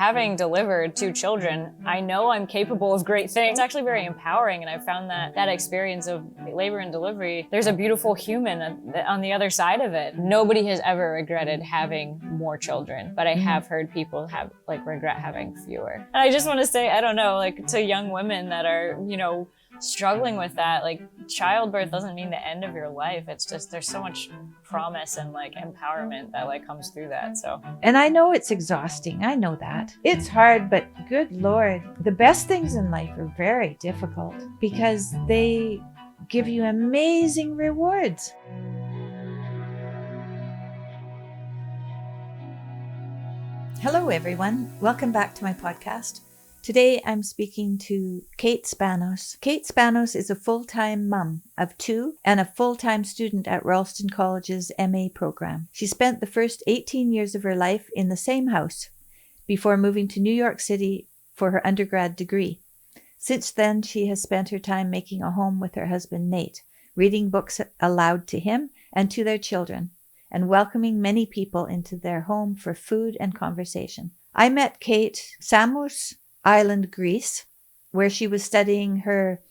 Having delivered 2 children, I know I'm capable of great things. It's actually very empowering, and I found that experience of labor and delivery, there's a beautiful human on the other side of it. Nobody has ever regretted having more children, but I have heard people regret having fewer. And I just want to say, I don't know, to young women that are, struggling with that, childbirth doesn't mean the end of your life. It's just, there's so much promise and empowerment that comes through that. So, and I know it's exhausting. I know that it's hard, but good Lord, the best things in life are very difficult because they give you amazing rewards. Hello everyone, welcome back to my podcast. Today I'm speaking to Kate Spanos. Kate Spanos is a full-time mum of 2 and a full-time student at Ralston College's MA program. She spent the first 18 years of her life in the same house before moving to New York City for her undergrad degree. Since then, she has spent her time making a home with her husband Nate, reading books aloud to him and to their children, and welcoming many people into their home for food and conversation. I met Kate Samos Island, Greece, where she was studying her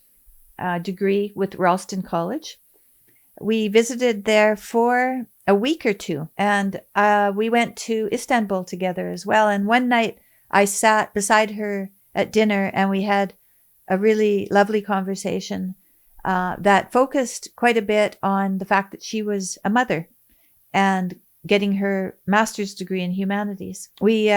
degree with Ralston College. We visited there for a week or 2, and we went to Istanbul together as well. And one night I sat beside her at dinner, and we had a really lovely conversation that focused quite a bit on the fact that she was a mother and getting her master's degree in humanities. We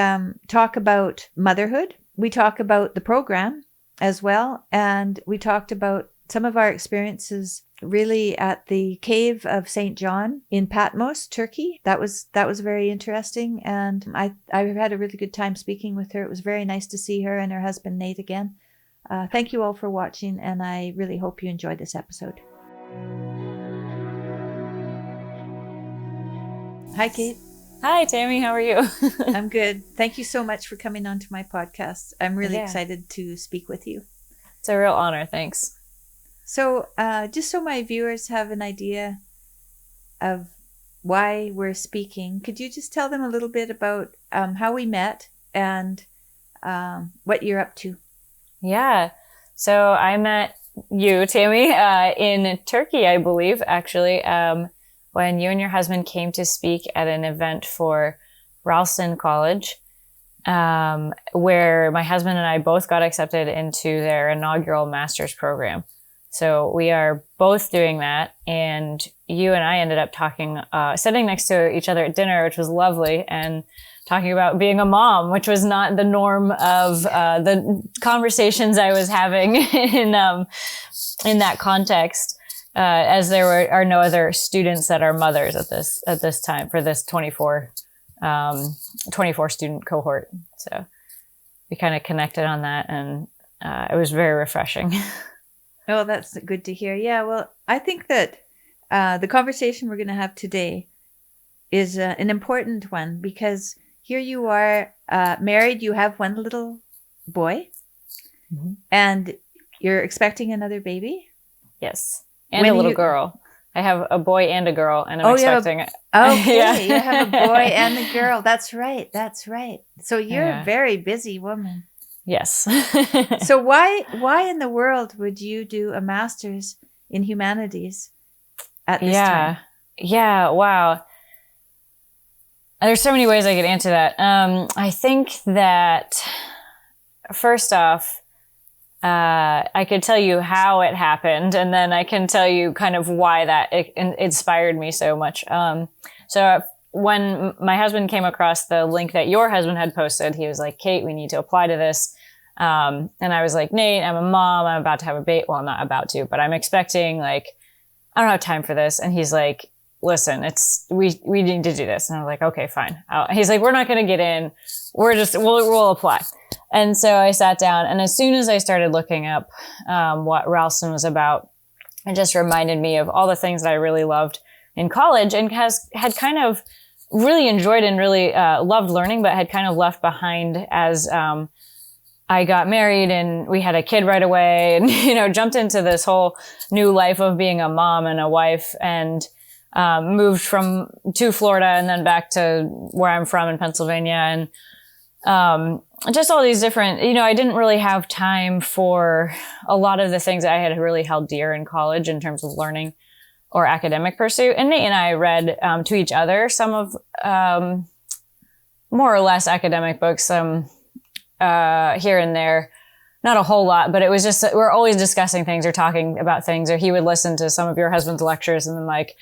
talk about motherhood. We talk about the program as well, and we talked about some of our experiences really at the cave of St. John in Patmos, Turkey. That was very interesting, and I had a really good time speaking with her. It was very nice to see her and her husband Nate again. Thank you all for watching, and I really hope you enjoyed this episode. Hi, Kate. hi Tammy, how are you? I'm good. Thank you so much for coming onto my podcast. I'm really excited to speak with you. It's a real honor, thanks. So just so my viewers have an idea of why we're speaking, could you just tell them a little bit about how we met and what you're up to? Yeah. So I met you, Tammy, in Turkey, I believe, actually, when you and your husband came to speak at an event for Ralston College, where my husband and I both got accepted into their inaugural master's program. So we are both doing that, and you and I ended up talking, sitting next to each other at dinner, which was lovely, and talking about being a mom, which was not the norm of the conversations I was having in that context, as there are no other students that are mothers at this time for this 24 student cohort. So we kind of connected on that, and it was very refreshing. Oh, that's good to hear. Yeah, well, I think that the conversation we're going to have today is an important one because here you are married, you have one little boy, and you're expecting another baby? Yes, and a little girl. I have a boy and a girl, and I'm expecting it. Okay, yeah. You have a boy and a girl. That's right. So you're a very busy woman. Yes. So why in the world would you do a master's in humanities at this time? Yeah. Wow. There's so many ways I could answer that. I think that first off, I could tell you how it happened, and then I can tell you kind of why that inspired me so much. So when my husband came across the link that your husband had posted, he was like, Kate, we need to apply to this. And I was like, Nate, I'm a mom. I'm about to have a baby. Well, not about to, but I'm expecting, I don't have time for this. And he's like, listen, we need to do this. And I was like, okay, fine. He's like, we're not going to get in. We'll apply. And so I sat down, and as soon as I started looking up, what Ralston was about, it just reminded me of all the things that I really loved in college and had kind of really enjoyed and really, loved learning, but had kind of left behind as, I got married and we had a kid right away and, jumped into this whole new life of being a mom and a wife, and moved to Florida and then back to where I'm from in Pennsylvania. And just all these different, I didn't really have time for a lot of the things that I had really held dear in college in terms of learning or academic pursuit. And Nate and I read to each other some of more or less academic books, here and there. Not a whole lot, but it was just, we're always discussing things or talking about things, or he would listen to some of your husband's lectures and then like,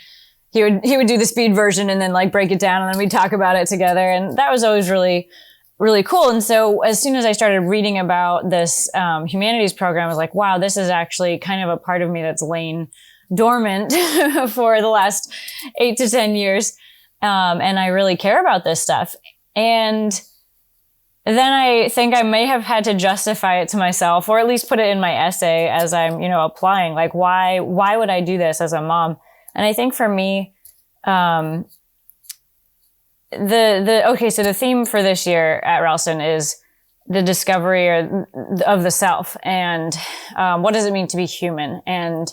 he would do the speed version and then like break it down and then we'd talk about it together. And that was always really, really cool. And so as soon as I started reading about this humanities program, I was like, wow, this is actually kind of a part of me that's lain dormant for the last 8 to 10 years. And I really care about this stuff. And then I think I may have had to justify it to myself, or at least put it in my essay as I'm, applying, like, why would I do this as a mom? And I think for me, so the theme for this year at Ralston is the discovery of the self, and what does it mean to be human, and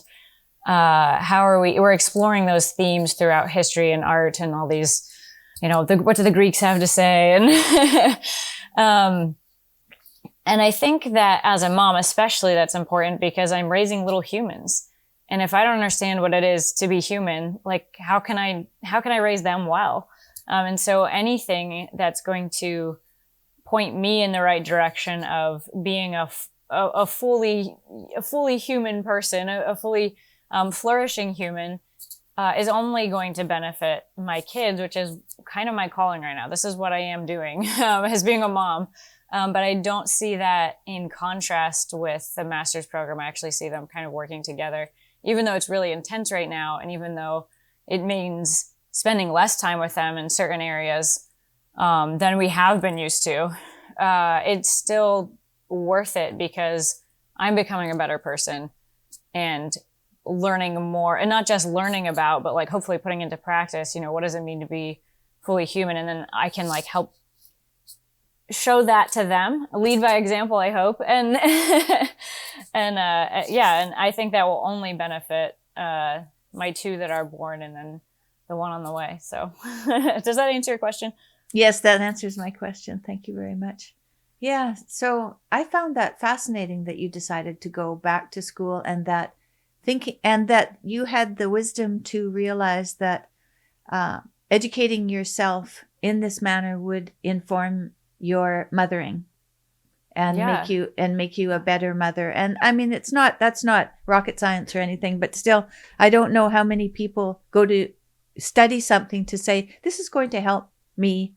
we're exploring those themes throughout history and art and all these, what do the Greeks have to say, and and I think that as a mom, especially, that's important because I'm raising little humans. And if I don't understand what it is to be human, like, how can I raise them well? And so anything that's going to point me in the right direction of being a fully human person, a fully flourishing human, is only going to benefit my kids, which is kind of my calling right now. This is what I am doing as being a mom. But I don't see that in contrast with the master's program. I actually see them kind of working together, even though it's really intense right now. And even though it means spending less time with them in certain areas than we have been used to, it's still worth it because I'm becoming a better person and learning more, and not just learning about, but like hopefully putting into practice, what does it mean to be fully human? And then I can like help show that to them, lead by example, I hope. And, and I think that will only benefit, my 2 that are born and then the 1 on the way. So does that answer your question? Yes, that answers my question. Thank you very much. Yeah. So I found that fascinating that you decided to go back to school, and that you had the wisdom to realize that educating yourself in this manner would inform your mothering and make you a better mother. And I mean, that's not rocket science or anything, but still, I don't know how many people go to study something to say, this is going to help me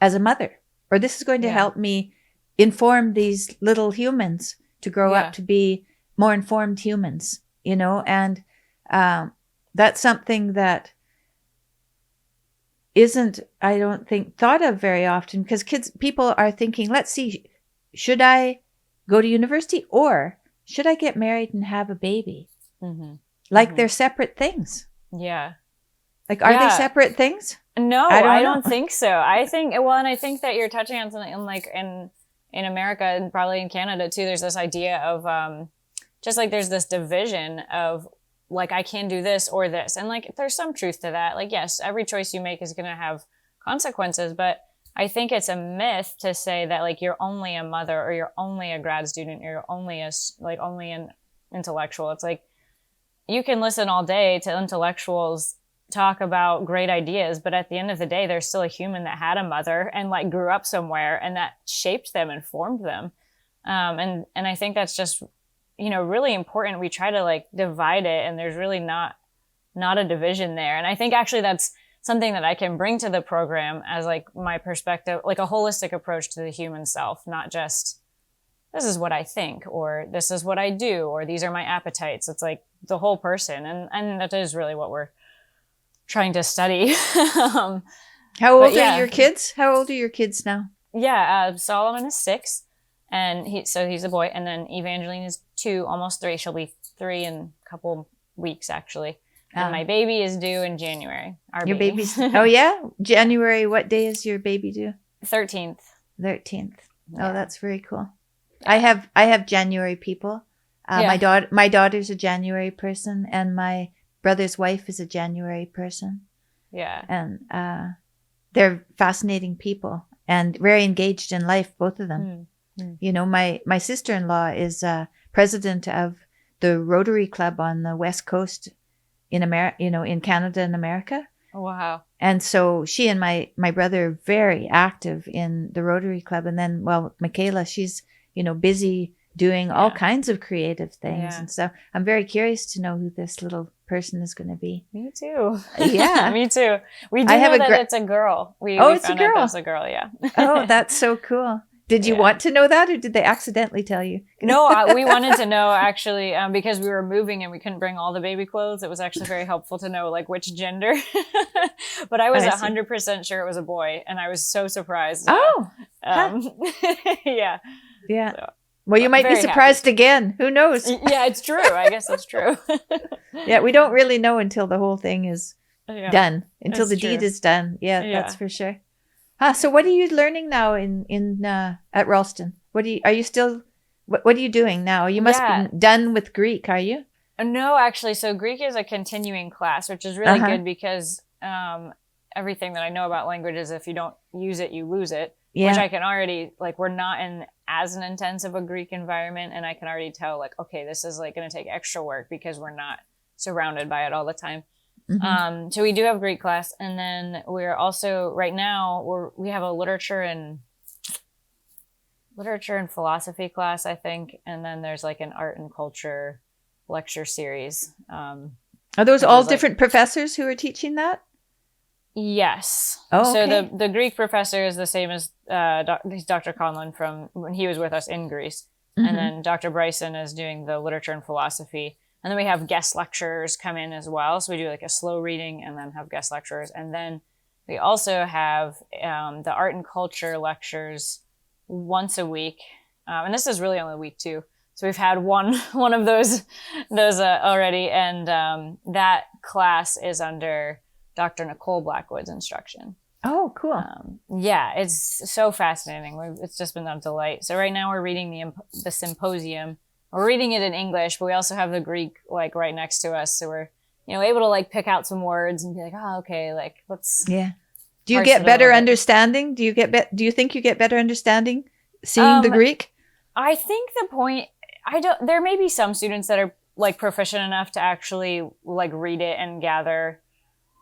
as a mother, or this is going to help me inform these little humans to grow up to be more informed humans, and that's something that isn't, I don't think, thought of very often, because people are thinking, let's see, should I go to university or should I get married and have a baby? Mm-hmm. Like they're separate things. Yeah. Like, are they separate things? No, I don't think so. I think that you're touching on something in America and probably in Canada too. There's this idea of, just like there's this division of like, I can do this or this. And like, there's some truth to that. Like, yes, every choice you make is going to have consequences, but I think it's a myth to say that like, you're only a mother or you're only a grad student or you're only an intellectual. It's like, you can listen all day to intellectuals talk about great ideas, but at the end of the day, there's still a human that had a mother and like grew up somewhere and that shaped them and formed them. And I think that's just, really important. We try to like divide it, and there's really not a division there. And I think actually that's something that I can bring to the program as like my perspective, like a holistic approach to the human self, not just this is what I think, or this is what I do, or these are my appetites. It's like the whole person. And that is really what we're trying to study. How old are your kids? How old are your kids now? Yeah. Solomon is 6. And he's a boy. And then Evangeline is 2, almost 3. She'll be 3 in a couple weeks, actually. And my baby is due in January. Your baby's, oh yeah? January, what day is your baby due? 13th. 13th. Yeah. Oh, that's very cool. I have January people. My daughter's a January person, and my brother's wife is a January person. Yeah. And they're fascinating people. and very engaged in life, both of them. You know, my sister-in-law is president of the Rotary Club on the West Coast in America, you know, in Canada and America. Oh, wow. And so she and my brother are very active in the Rotary Club. And then, well, Michaela, she's, you know, busy doing all kinds of creative things. And so I'm very curious to know who this little person is going to be. Me too. Yeah. Me too. We do know that it's a girl. It's a girl. It's a girl, yeah. Oh, that's so cool. Did you want to know that, or did they accidentally tell you? No, we wanted to know, actually, because we were moving and we couldn't bring all the baby clothes. It was actually very helpful to know like which gender. But I was 100% sure it was a boy, and I was so surprised. Yeah. Yeah. So, well, you might be surprised again. Who knows? Yeah, it's true. I guess that's true. Yeah, we don't really know until the whole thing is done, until the deed is done. Yeah, that's for sure. So what are you learning now in at Ralston? What are you still? What are you doing now? You must be done with Greek, are you? No, actually. So Greek is a continuing class, which is really good because everything that I know about language is if you don't use it, you lose it. Yeah. Which I can already, like, we're not in as an intensive a Greek environment, and I can already tell, like, okay, this is like going to take extra work because we're not surrounded by it all the time. So we do have Greek class, and then we're also right now we have a literature and philosophy class, I think, and then there's like an art and culture lecture series. Are those all different professors who are teaching that? Yes. Oh, okay. So the Greek professor is the same as Dr. Conlon from when he was with us in Greece, and then Dr. Bryson is doing the literature and philosophy. And then we have guest lecturers come in as well. So we do like a slow reading and then have guest lecturers. And then we also have the art and culture lectures once a week. And this is really only week 2. So we've had one of those already. And that class is under Dr. Nicole Blackwood's instruction. Oh, cool. Yeah, it's so fascinating. It's just been a delight. So right now we're reading the symposium. We're reading it in English, but we also have the Greek like right next to us, so we're able to like pick out some words and be like, oh, okay, like let's. Yeah. Do you get better understanding? Do you think you get better understanding seeing the Greek? I think the point. There may be some students that are like proficient enough to actually like read it and gather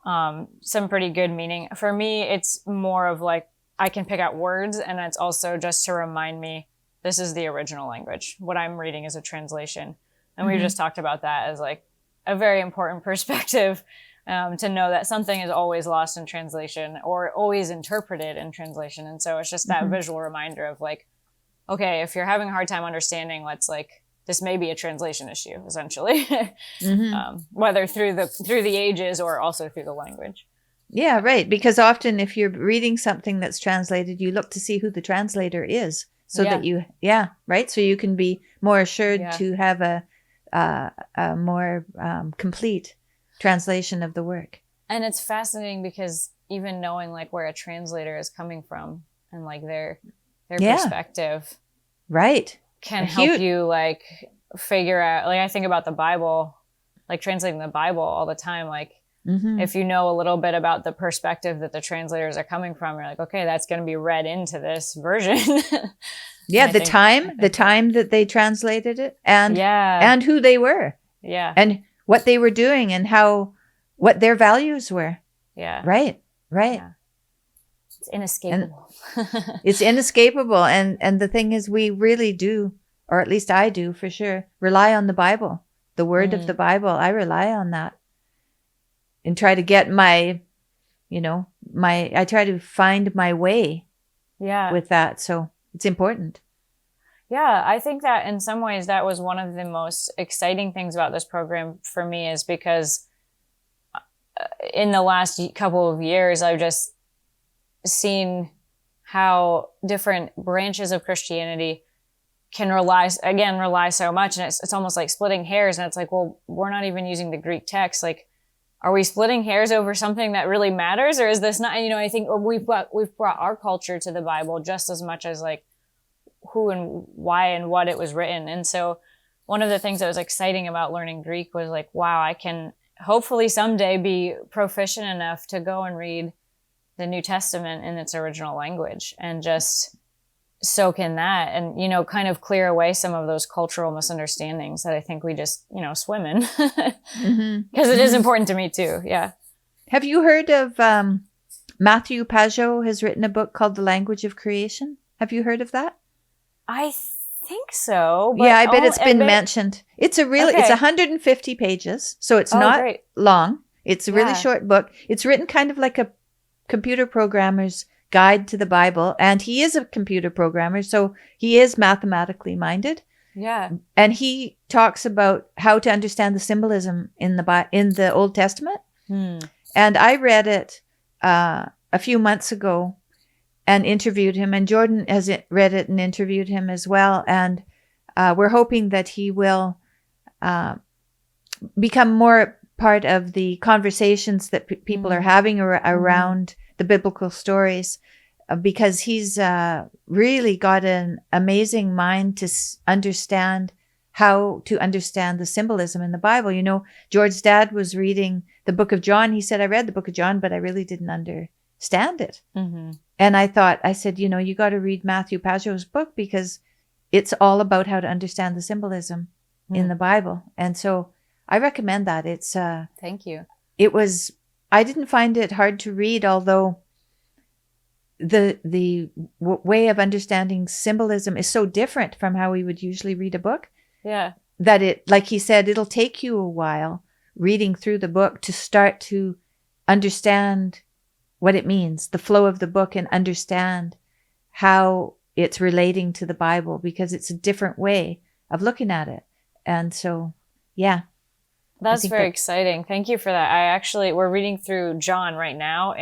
some pretty good meaning. For me, it's more of like I can pick out words, and it's also just to remind me. This is the original language. What I'm reading is a translation. And we just talked about that as like a very important perspective to know that something is always lost in translation or always interpreted in translation. And so it's just that visual reminder of like, okay, if you're having a hard time understanding, this may be a translation issue, essentially, whether through the ages or also through the language. Yeah, right. Because often if you're reading something that's translated, you look to see who the translator is. So that right? So you can be more assured to have a more complete translation of the work. And it's fascinating because even knowing like where a translator is coming from and like their perspective, right, can help you like figure out. Like I think about the Bible, like translating the Bible all the time, like. If you know a little bit about the perspective that the translators are coming from, you're like, okay, that's going to be read into this version. Yeah, the time that they translated it and who they were. Yeah. And what they were doing and what their values were. Yeah. Right. Yeah. It's inescapable. It's inescapable. And the thing is, we really do, or at least I do for sure, rely on the Bible, the word of the Bible. I rely on that. And try to get I try to find my way with that. So it's important. Yeah, I think that in some ways that was one of the most exciting things about this program for me is because in the last couple of years, I've just seen how different branches of Christianity can rely so much. And it's almost like splitting hairs. And it's like, well, we're not even using the Greek text. Like, are we splitting hairs over something that really matters, or is this not? I think we've brought our culture to the Bible just as much as like who and why and what it was written. And so, one of the things that was exciting about learning Greek was like, wow, I can hopefully someday be proficient enough to go and read the New Testament in its original language and just soak in that and, you know, kind of clear away some of those cultural misunderstandings that I think we just, you know, swim in. Because it is important to me too. Yeah. Have you heard of Matthew Pajot has written a book called The Language of Creation? Have you heard of that? I think so. But yeah, I bet it's been mentioned. It's it's 150 pages, so it's not long. It's a really short book. It's written kind of like a computer programmer's guide to the Bible, and he is a computer programmer, so he is mathematically minded. Yeah. And he talks about how to understand the symbolism in the Old Testament. And I read it a few months ago and interviewed him, and Jordan has read it and interviewed him as well. And we're hoping that he will become more part of the conversations that people are having around the biblical stories, because he's really got an amazing mind to understand how to understand the symbolism in the Bible. You know, George's dad was reading the book of John. He said, I read the book of John, but I really didn't understand it. And I said, you know, you got to read Matthew Pajot's book, because it's all about how to understand the symbolism in the Bible. And so I recommend that. It's thank you. I didn't find it hard to read, although the way of understanding symbolism is so different from how we would usually read a book. Yeah. That it, like he said, it'll take you a while reading through the book to start to understand what it means, the flow of the book, and understand how it's relating to the Bible, because it's a different way of looking at it. And so, yeah. That's very exciting. Thank you for that. We're reading through John right now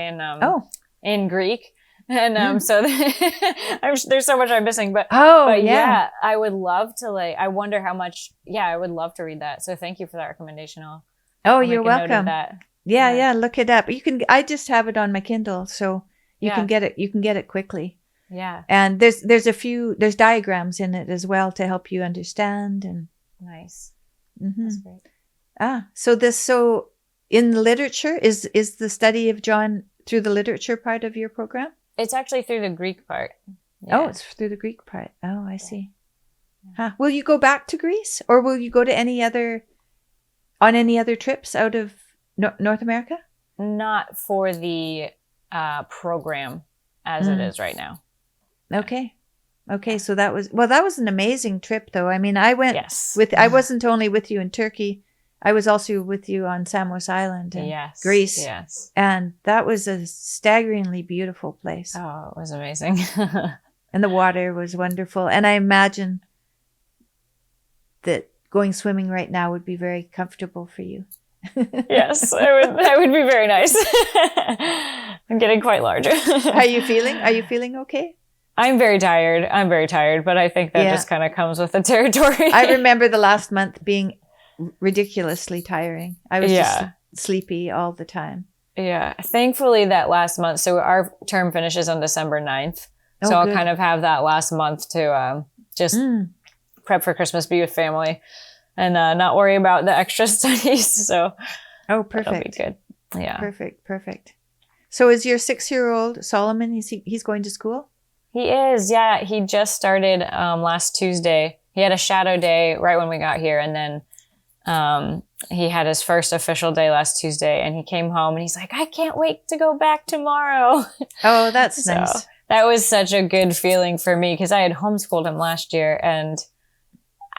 in Greek. And so there's so much I'm missing, but yeah, I would love to I wonder how much, I would love to read that. So thank you for that recommendation. You're welcome. Yeah, look it up. I just have it on my Kindle, so you can get it quickly. Yeah. And there's diagrams in it as well to help you understand. And nice. That's great. So in the literature, is the study of John through the literature part of your program? It's actually through the Greek part. Yeah. Oh, it's through the Greek part. Oh, I see. Huh. Will you go back to Greece, or will you go to any other trips out of North America? Not for the program as it is right now. Okay. So that was an amazing trip, though. I mean, I went I wasn't only with you in Turkey, I was also with you on Samos Island in Greece. Yes. And that was a staggeringly beautiful place. Oh, it was amazing. And the water was wonderful. And I imagine that going swimming right now would be very comfortable for you. Yes, that would be very nice. I'm getting quite large. How are you feeling? Are you feeling okay? I'm very tired, but I think that just kind of comes with the territory. I remember the last month being ridiculously tiring. I was just sleepy all the time. Yeah. Thankfully that last month, so our term finishes on December 9th. So I'll kind of have that last month to just prep for Christmas, be with family, and not worry about the extra studies. So perfect. That'll be good. Yeah. Perfect. So is your 6-year-old Solomon, he's going to school? He is, yeah. He just started last Tuesday. He had a shadow day right when we got here, and then he had his first official day last Tuesday, and he came home and he's like, I can't wait to go back tomorrow. Oh, that's nice. That was such a good feeling for me, because I had homeschooled him last year, and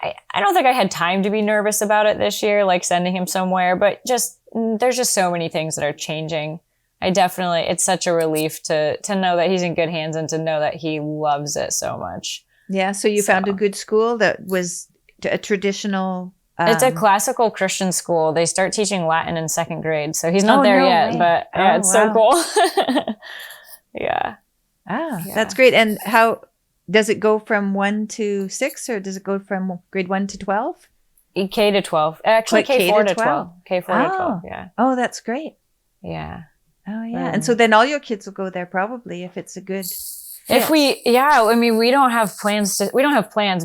I don't think I had time to be nervous about it this year, like sending him somewhere, but there's just so many things that are changing. It's such a relief to know that he's in good hands and to know that he loves it so much. Yeah. So you found a good school that was a traditional. It's a classical Christian school. They start teaching Latin in 2nd grade. So he's not there yet, but it's so cool. Yeah. That's great. And how does it go from 1 to 6, or does it go from grade 1 to 12? K to 12. Actually, K4 to 12. K4 to 12. Yeah. Oh, that's great. Yeah. Oh, yeah. And so then all your kids will go there probably if it's a good fit. I mean, we don't have plans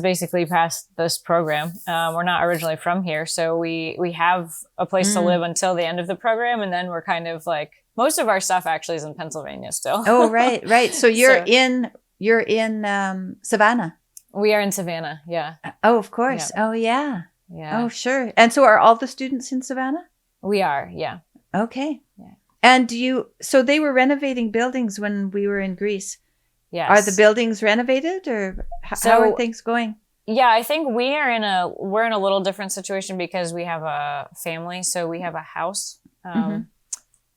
basically past this program. We're not originally from here. So we have a place to live until the end of the program. And then we're kind of like, most of our stuff actually is in Pennsylvania still. Oh, right. So you're So- in Savannah. We are in Savannah. Yeah. Oh, of course. Yeah. Oh, yeah. Yeah. Oh, sure. And so are all the students in Savannah? We are. Yeah. Okay. Yeah. And so they were renovating buildings when we were in Greece. Yes. Are the buildings renovated, or how are things going? Yeah, I think we're in a little different situation because we have a family. So we have a house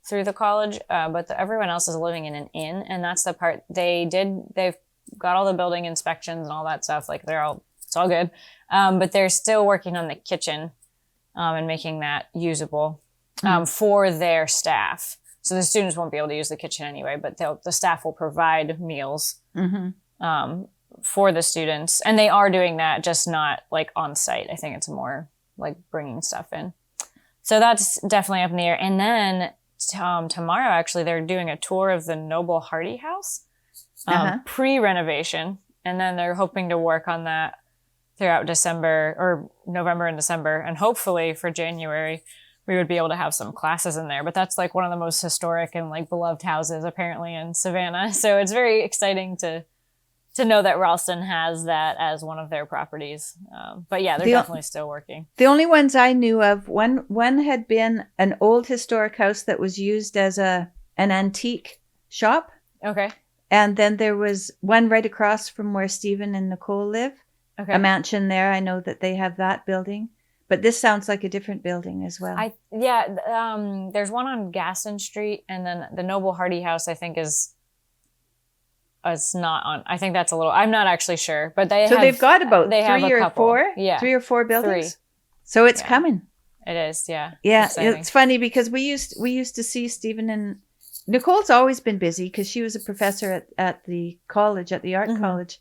through the college, but everyone else is living in an inn. And that's the part they've got all the building inspections and all that stuff. Like it's all good. But they're still working on the kitchen and making that usable for their staff. So the students won't be able to use the kitchen anyway, but the staff will provide meals for the students. And they are doing that, just not like on site. I think it's more like bringing stuff in. So that's definitely up in the air. And then tomorrow, actually, they're doing a tour of the Noble Hardy House pre-renovation. And then they're hoping to work on that throughout December or November and December. And hopefully for January, we would be able to have some classes in there. But that's like one of the most historic and like beloved houses apparently in Savannah. So it's very exciting to know that Ralston has that as one of their properties. But yeah, they're definitely still working. The only ones I knew of, one had been an old historic house that was used as an antique shop. Okay. And then there was one right across from where Stephen and Nicole live. Okay. A mansion there. I know that they have that building. But this sounds like a different building as well. There's one on Gaston Street, and then the Noble Hardy House, I think, it's not on. I think that's a little. I'm not actually sure, but they've got about three or four buildings. 3. So it's coming. It is, yeah. Yeah, it's funny because we used to see Stephen and Nicole's always been busy because she was a professor at the college, at the art college,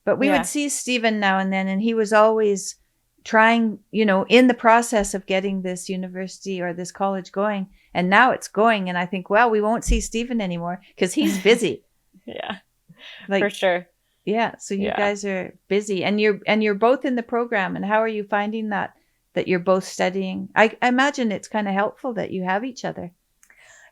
but we would see Stephen now and then, and he was always trying, in the process of getting this university or this college going. And now it's going. And I think, well, we won't see Stephen anymore because he's busy. Yeah, for sure. Yeah. So you guys are busy and you're both in the program. And how are you finding that you're both studying? I imagine it's kind of helpful that you have each other.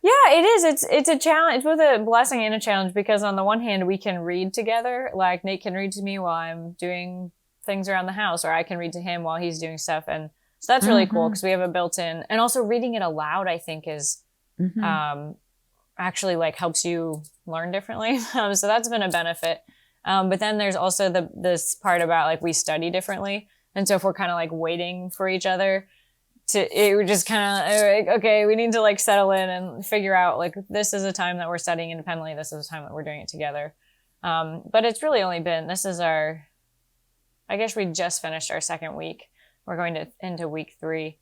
Yeah, it is. It's a challenge. It's both a blessing and a challenge because on the one hand, we can read together. Like Nate can read to me while I'm doing things around the house, or I can read to him while he's doing stuff. And so that's really cool because we have a built-in, and also reading it aloud, I think is actually like helps you learn differently. So that's been a benefit. But then there's also this part about like we study differently. And so if we're kind of like waiting for each other it just kind of like, okay, we need to like settle in and figure out like, this is a time that we're studying independently. This is a time that we're doing it together. But it's really only been, I guess we just finished our second week. We're going into week 3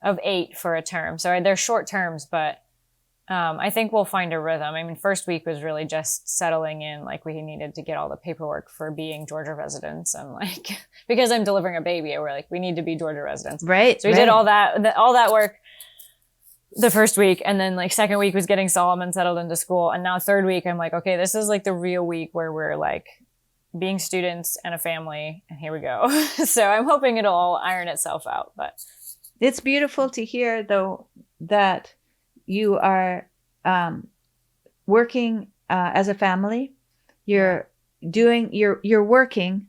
of 8 for a term. So they're short terms, but I think we'll find a rhythm. I mean, first week was really just settling in. Like we needed to get all the paperwork for being Georgia residents, and like because I'm delivering a baby, we're like we need to be Georgia residents. Right. So we did all that work the first week, and then like second week was getting Solomon settled into school, and now third week I'm like, okay, this is like the real week where we're like being students and a family, and here we go. So I'm hoping it'll all iron itself out. But it's beautiful to hear though that you are working as a family. You're working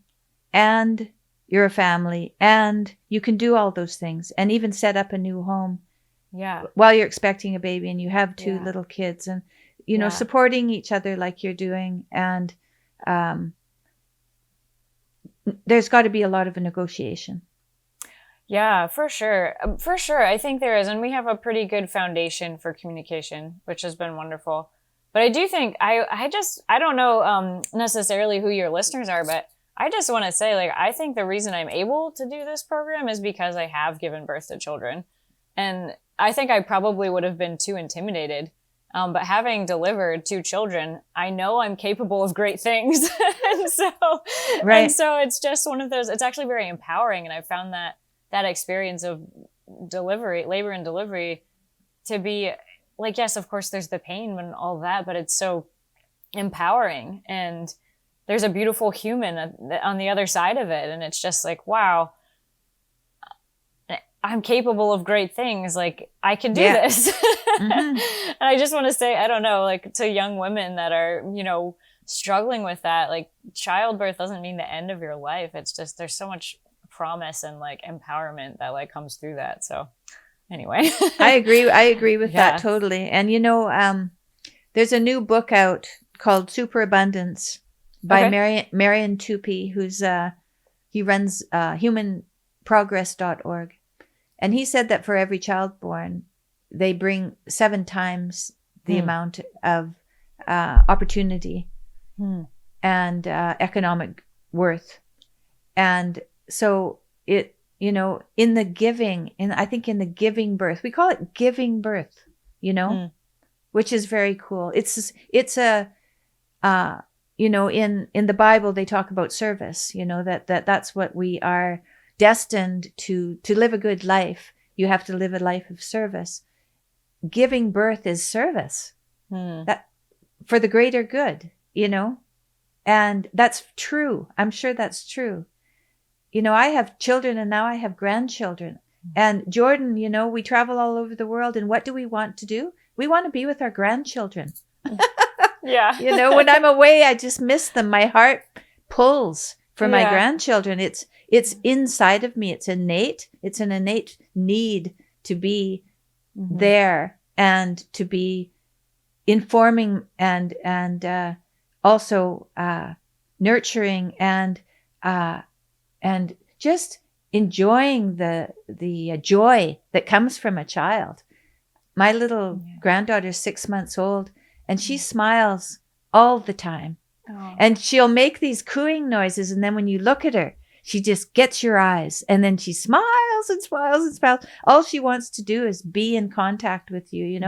and you're a family, and you can do all those things and even set up a new home. Yeah. While you're expecting a baby and you have 2 little kids, and supporting each other like you're doing, and there's got to be a lot of a negotiation. Yeah, for sure. For sure. I think there is. And we have a pretty good foundation for communication, which has been wonderful. But I do think, I don't know necessarily who your listeners are, but I just want to say, like, I think the reason I'm able to do this program is because I have given birth to children. And I think I probably would have been too intimidated. But having delivered 2 children, I know I'm capable of great things. And so it's just one of those, it's actually very empowering. And I found that experience of labor and delivery to be like, yes, of course there's the pain and all that, but it's so empowering, and there's a beautiful human on the other side of it. And it's just like, wow. I'm capable of great things. Like, I can do Yeah. this. Mhm. And I just want to say, I don't know, like, to young women that are, struggling with that, like, childbirth doesn't mean the end of your life. It's just, there's so much promise and like empowerment that like comes through that. So anyway. I agree with Yeah. that totally. And there's a new book out called Superabundance by Okay. Marion Tupy, who's he runs humanprogress.org. And he said that for every child born, they bring 7 times the amount of opportunity and economic worth. And so it, in the giving, I think in the giving birth, we call it giving birth, which is very cool. It's a, in the Bible, they talk about service, that's what we are destined to live a good life. You have to live a life of service. Giving birth is service that for the greater good, and that's true. I'm sure that's true. I have children and now I have grandchildren. And Jordan, we travel all over the world, and what do we want to do? We want to be with our grandchildren. Yeah. When I'm away, I just miss them. My heart pulls for my grandchildren. It's inside of me. It's innate. It's an innate need to be there and to be informing and also nurturing and just enjoying the joy that comes from a child. My little granddaughter's 6 months old, and she smiles all the time. Oh. And she'll make these cooing noises, and then when you look at her, she just gets your eyes, and then she smiles and smiles and smiles. All she wants to do is be in contact with you.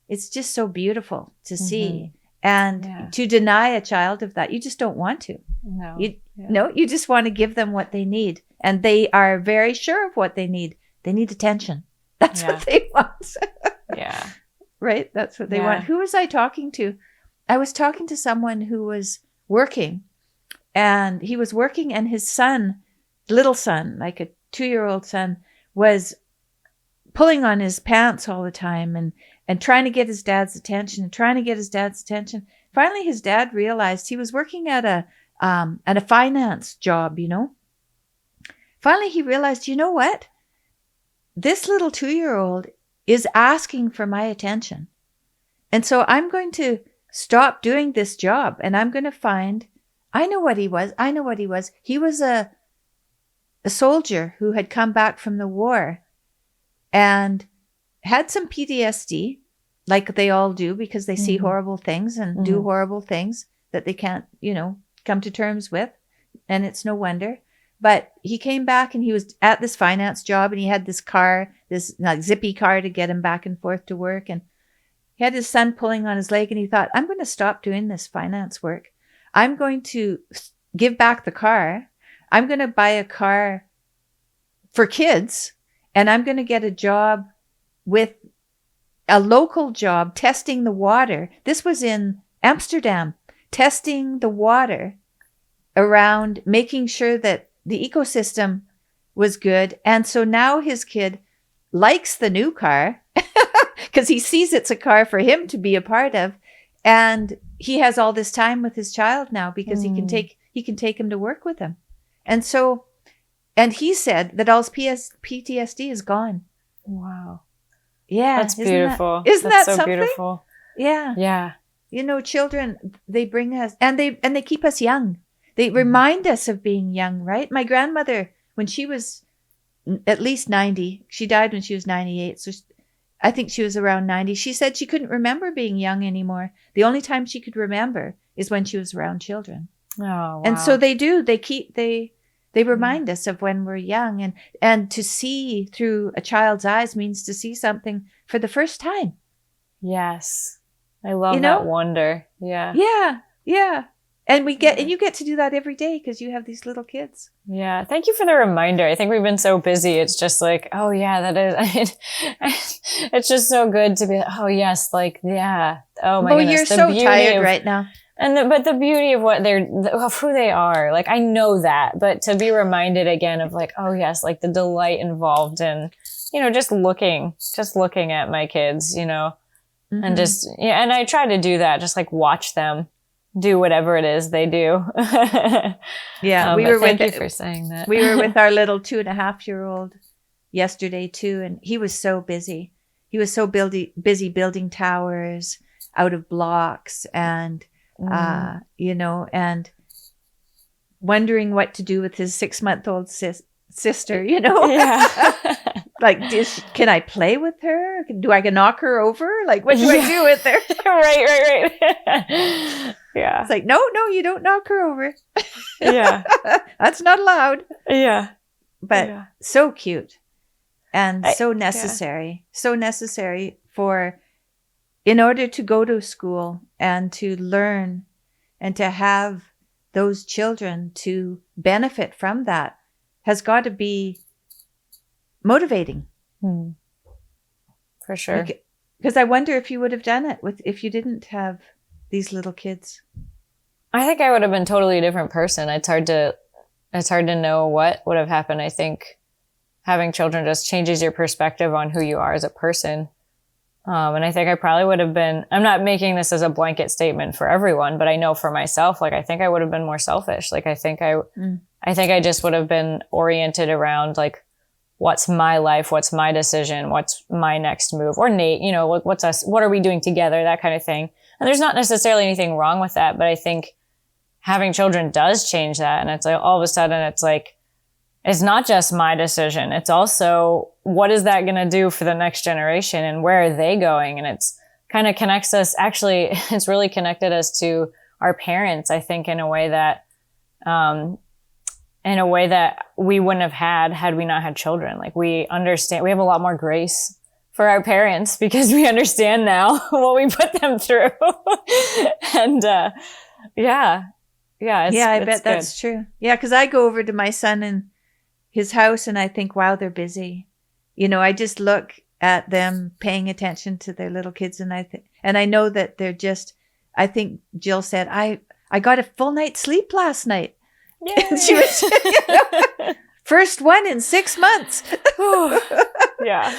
It's just so beautiful to see. And to deny a child of that, you just don't want to. No. You just want to give them what they need. And they are very sure of what they need. They need attention. That's what they want. Yeah. Right? That's what they want. Who was I talking to? I was talking to someone who was working. And he was working, and his son, little son, like a 2-year-old son, was pulling on his pants all the time and trying to get his dad's attention. Finally, his dad realized he was working at a finance job, Finally, he realized, you know what? This little 2-year-old is asking for my attention. And so I'm going to stop doing this job, and I'm going to find, I know what he was. He was a soldier who had come back from the war and had some PTSD, like they all do, because they see horrible things and do horrible things that they can't, come to terms with. And it's no wonder. But he came back, and he was at this finance job, and he had this car, this zippy car to get him back and forth to work. And he had his son pulling on his leg, and he thought, I'm going to stop doing this finance work. I'm going to give back the car. I'm going to buy a car for kids, and I'm going to get a job with a local job testing the water. This was in Amsterdam, testing the water around, making sure that the ecosystem was good. And so now his kid likes the new car because he sees it's a car for him to be a part of. And he has all this time with his child now because he can take him to work with him. And so, and he said that all his PTSD is gone. Wow. Yeah. That's beautiful. Isn't that so something? Beautiful. Yeah. Yeah. Children, they bring us, and they keep us young. They remind us of being young, right? My grandmother, when she was at least 90, she died when she was 98. So I think she was around 90. She said she couldn't remember being young anymore. The only time she could remember is when she was around children. Oh, wow. And so they do. They remind us of when we're young, and to see through a child's eyes means to see something for the first time. Yes. I love that wonder. Yeah. Yeah. Yeah. And you get to do that every day because you have these little kids. Yeah. Thank you for the reminder. I think we've been so busy. It's just like, oh yeah, that is, it's just so good to be, oh yes, like, yeah. Oh my goodness. You're so tired right now. But the beauty of of who they are, like, I know that, but to be reminded again of like, oh yes, like the delight involved in, just looking at my kids, and just, and I try to do that, just like watch them do whatever it is they do. Yeah. Thank you for saying that. We were with our little 2.5-year-old yesterday too. And he was so busy. He was so busy building towers out of blocks and, and wondering what to do with his 6-month-old sister, Yeah. Like, can I play with her? Do I knock her over? Like, what do I do with her? Right. Yeah. It's like, no, you don't knock her over. Yeah. That's not allowed. Yeah. But so cute and so Yeah. necessary. So necessary in order to go to school and to learn and to have those children to benefit from that has got to be motivating. For sure. Because I wonder if you would have done it if you didn't have these little kids. I think I would have been totally a different person. It's hard to know what would have happened. I think having children just changes your perspective on who you are as a person. And I think I probably would have been, I'm not making this as a blanket statement for everyone, but I know for myself, like, I think I would have been more selfish. Like, I think I just would have been oriented around like, what's my life? What's my decision? What's my next move? Or Nate, what are we doing together? That kind of thing. And there's not necessarily anything wrong with that, but I think having children does change that. And it's like, all of a sudden it's like, it's not just my decision. It's also, what is that going to do for the next generation and where are they going? And it's kind of connects us. Actually, it's really connected us to our parents, I think, in a way that we wouldn't have had we not had children. Like, we understand, we have a lot more grace for our parents because we understand now what we put them through. And, I bet that's true. Yeah. Cause I go over to my son and his house and I think, wow, they're busy. I just look at them paying attention to their little kids. And I know that they're just, I think Jill said, I got a full night's sleep last night. Yeah. She was first one in 6 months. Yeah.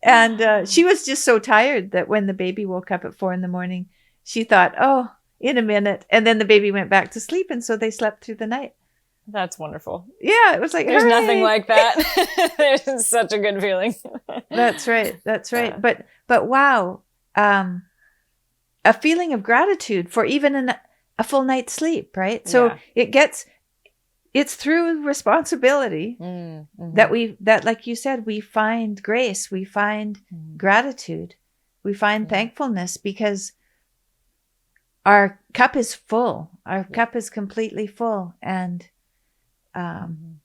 And she was just so tired that when the baby woke up at 4 a.m, she thought, oh, in a minute. And then the baby went back to sleep. And so they slept through the night. That's wonderful. Yeah. It was like, there's hooray. nothing like that. It's such a good feeling. That's right. But wow. A feeling of gratitude for even a full night's sleep, right? So it's through responsibility that, like you said, we find grace, we find gratitude, we find thankfulness because our cup is full. Our cup is completely full. And, and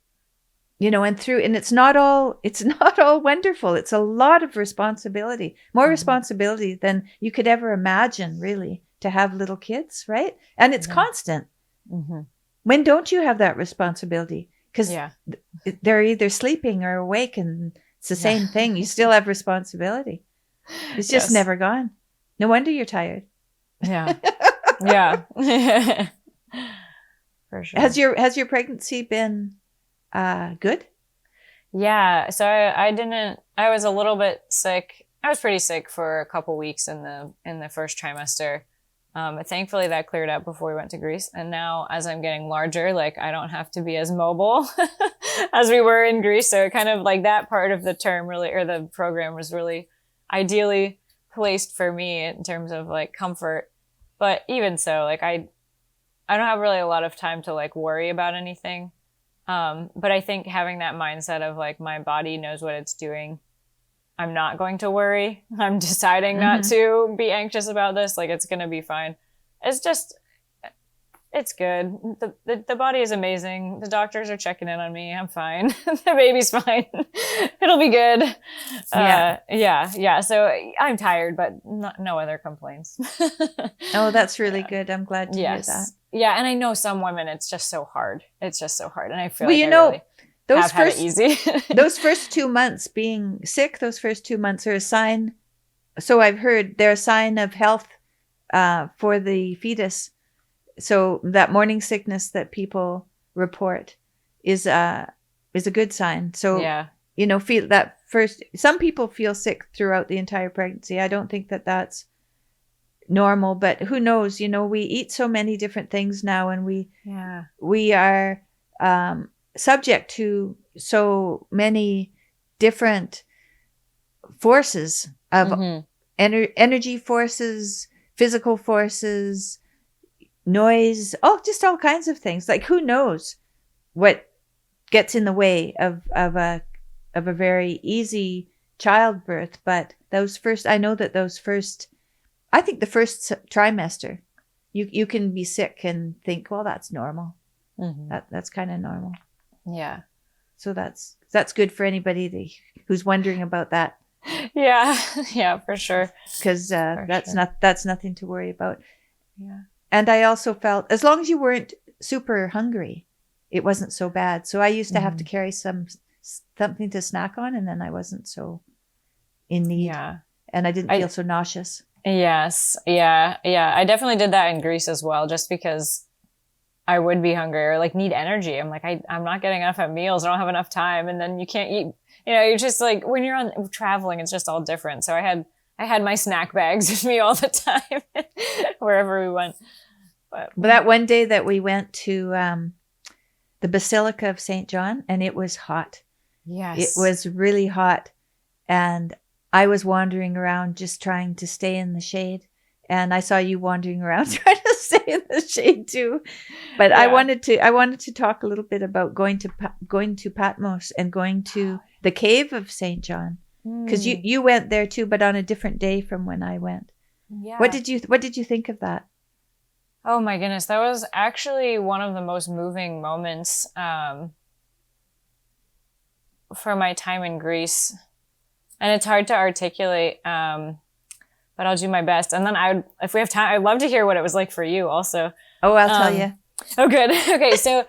it's not all wonderful. It's a lot of responsibility, more responsibility than you could ever imagine, really, to have little kids, right? And it's constant. When don't you have that responsibility? Because they're either sleeping or awake, and it's the same thing. You still have responsibility. It's just never gone. No wonder you're tired. Yeah. Yeah. For sure. Has your pregnancy been good? Yeah. So I was a little bit sick. I was pretty sick for a couple weeks in the first trimester. But thankfully that cleared up before we went to Greece. And now as I'm getting larger, like, I don't have to be as mobile as we were in Greece. So it kind of like that part of the term really, or the program was really ideally placed for me in terms of like comfort. But even so, like, I don't have really a lot of time to like worry about anything. But I think having that mindset of like, my body knows what it's doing. I'm not going to worry. I'm deciding not to be anxious about this. Like, it's going to be fine. It's good. The body is amazing. The doctors are checking in on me. I'm fine. The baby's fine. It'll be good. Yeah. So I'm tired, but no other complaints. Oh, that's really good. I'm glad to hear that. Yeah. And I know some women, it's just so hard. And I feel those had it easy. Those first 2 months being sick, those first 2 months are a sign. So I've heard they're a sign of health for the fetus. So that morning sickness that people report is a good sign. So, Yeah. feel that first, some people feel sick throughout the entire pregnancy. I don't think that that's normal, but who knows, we eat so many different things now, and we are subject to so many different forces of energy forces, physical forces, noise, just all kinds of things. Like, who knows what gets in the way of a very easy childbirth. But I think the first trimester, you can be sick and think, well, that's normal. That's kind of normal. Yeah. So that's good for anybody who's wondering about that. Yeah. Yeah, for sure. Because that's nothing to worry about. Yeah. And I also felt, as long as you weren't super hungry, it wasn't so bad. So I used to have to carry something to snack on, and then I wasn't so in need. Yeah. And I didn't feel so nauseous. Yes. Yeah. Yeah. I definitely did that in Greece as well, just because I would be hungry or like need energy. I'm like, I'm not getting enough at meals. I don't have enough time. And then you can't eat, you're just like, when you're on traveling, it's just all different. So I had my snack bags with me all the time wherever we went. But that one day that we went to the Basilica of St. John, and it was hot. Yes. It was really hot. And I was wandering around just trying to stay in the shade. And I saw you wandering around trying to stay in the shade too. But yeah. I wanted to talk a little bit about going to Patmos and going to the cave of St. John, because you went there too, but on a different day from when I went. Yeah. What did you think of that? Oh my goodness, that was actually one of the most moving moments for my time in Greece. And it's hard to articulate, but I'll do my best. And then if we have time, I'd love to hear what it was like for you also. Oh, I'll tell you. Oh, good. Okay. So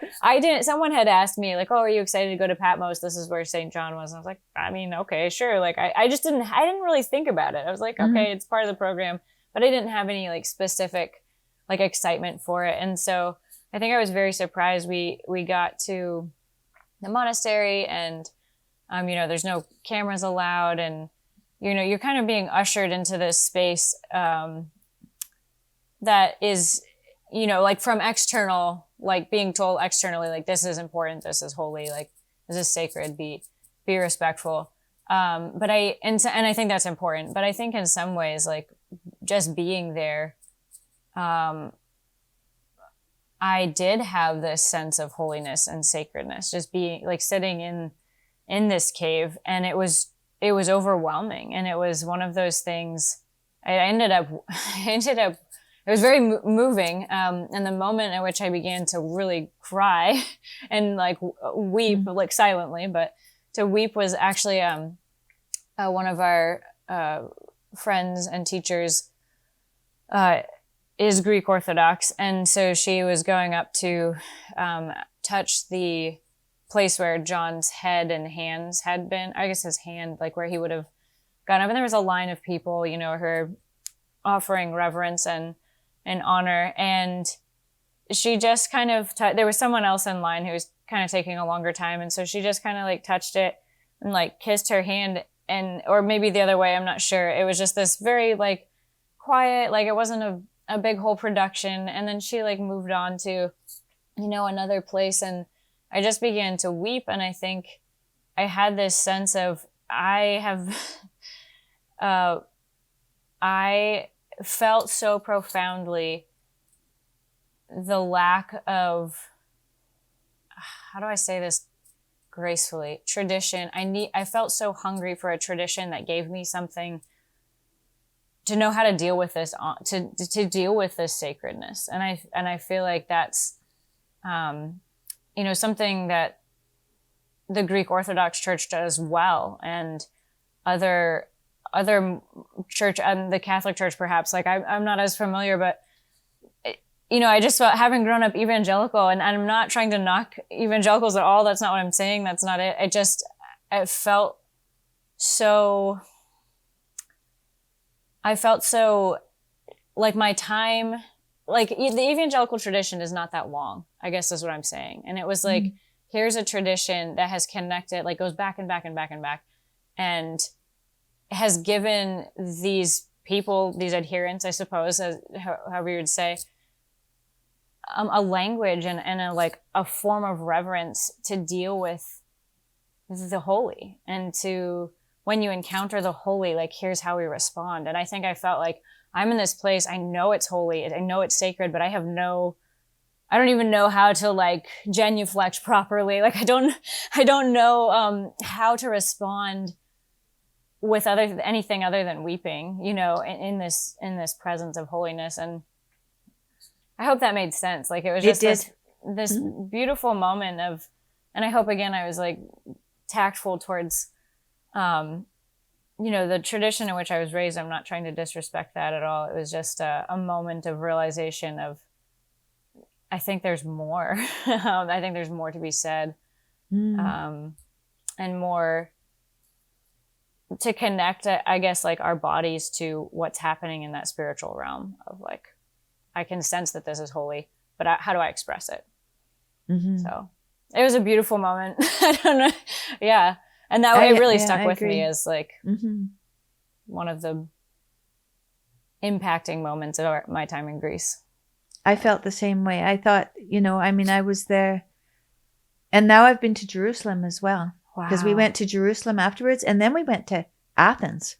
someone had asked me like, oh, are you excited to go to Patmos? This is where St. John was. And I was like, I mean, okay, sure. Like I didn't really think about it. I was like, okay, it's part of the program, but I didn't have any like specific like excitement for it. And so I think I was very surprised. We got to the monastery, and there's no cameras allowed, and you're kind of being ushered into this space that is, like from external, like being told externally, like this is important, this is holy, like this is sacred, be respectful. And I think that's important. But I think in some ways, like just being there, I did have this sense of holiness and sacredness, just being like sitting in this cave, and it was overwhelming. And it was one of those things. I ended up, it was very moving. And the moment at which I began to really cry and like weep, like silently, but to weep was actually, one of our, friends and teachers, is Greek Orthodox. And so she was going up to, touch the place where John's head and hands had been, I guess his hand, like where he would have gone up. And there was a line of people, her offering reverence and honor. And she just kind of, there was someone else in line who was kind of taking a longer time. And so she just kind of like touched it and like kissed her hand, or maybe the other way, I'm not sure. It was just this very like quiet, like it wasn't a big whole production. And then she like moved on to, another place, and I just began to weep. And I think I had this sense of, I felt so profoundly the lack of, how do I say this gracefully, tradition. I felt so hungry for a tradition that gave me something to know how to deal with this, to deal with this sacredness. And I feel like that's, something that the Greek Orthodox Church does well, and other church, and the Catholic Church perhaps, like I'm not as familiar, but I just felt, having grown up evangelical, and I'm not trying to knock evangelicals at all. That's not what I'm saying. That's not it. I felt so like my time like the evangelical tradition is not that long, I guess is what I'm saying. And it was like, here's a tradition that has connected, like goes back and back and back and back, and has given these people, these adherents, I suppose, as however you would say, a language and a, like a form of reverence to deal with the holy, and to, when you encounter the holy, like here's how we respond. And I think I felt like I'm in this place, I know it's holy, I know it's sacred, but I don't even know how to like genuflect properly. Like I don't know how to respond with anything other than weeping, you know, in this presence of holiness. And I hope that made sense. Like it was just this beautiful moment of, and I hope again I was like tactful towards you know, the tradition in which I was raised. I'm not trying to disrespect that at all. It was just a moment of realization of, I think there's more. I think there's more to be said, and more to connect, I guess, like our bodies to what's happening in that spiritual realm of like, I can sense that this is holy, but how do I express it? So it was a beautiful moment. I don't know. Yeah. And that way it really stuck with me as like one of the impacting moments of my time in Greece. I felt the same way. I thought, you know, I mean, I was there, and now I've been to Jerusalem as well. Wow. Because we went to Jerusalem afterwards, and then we went to Athens.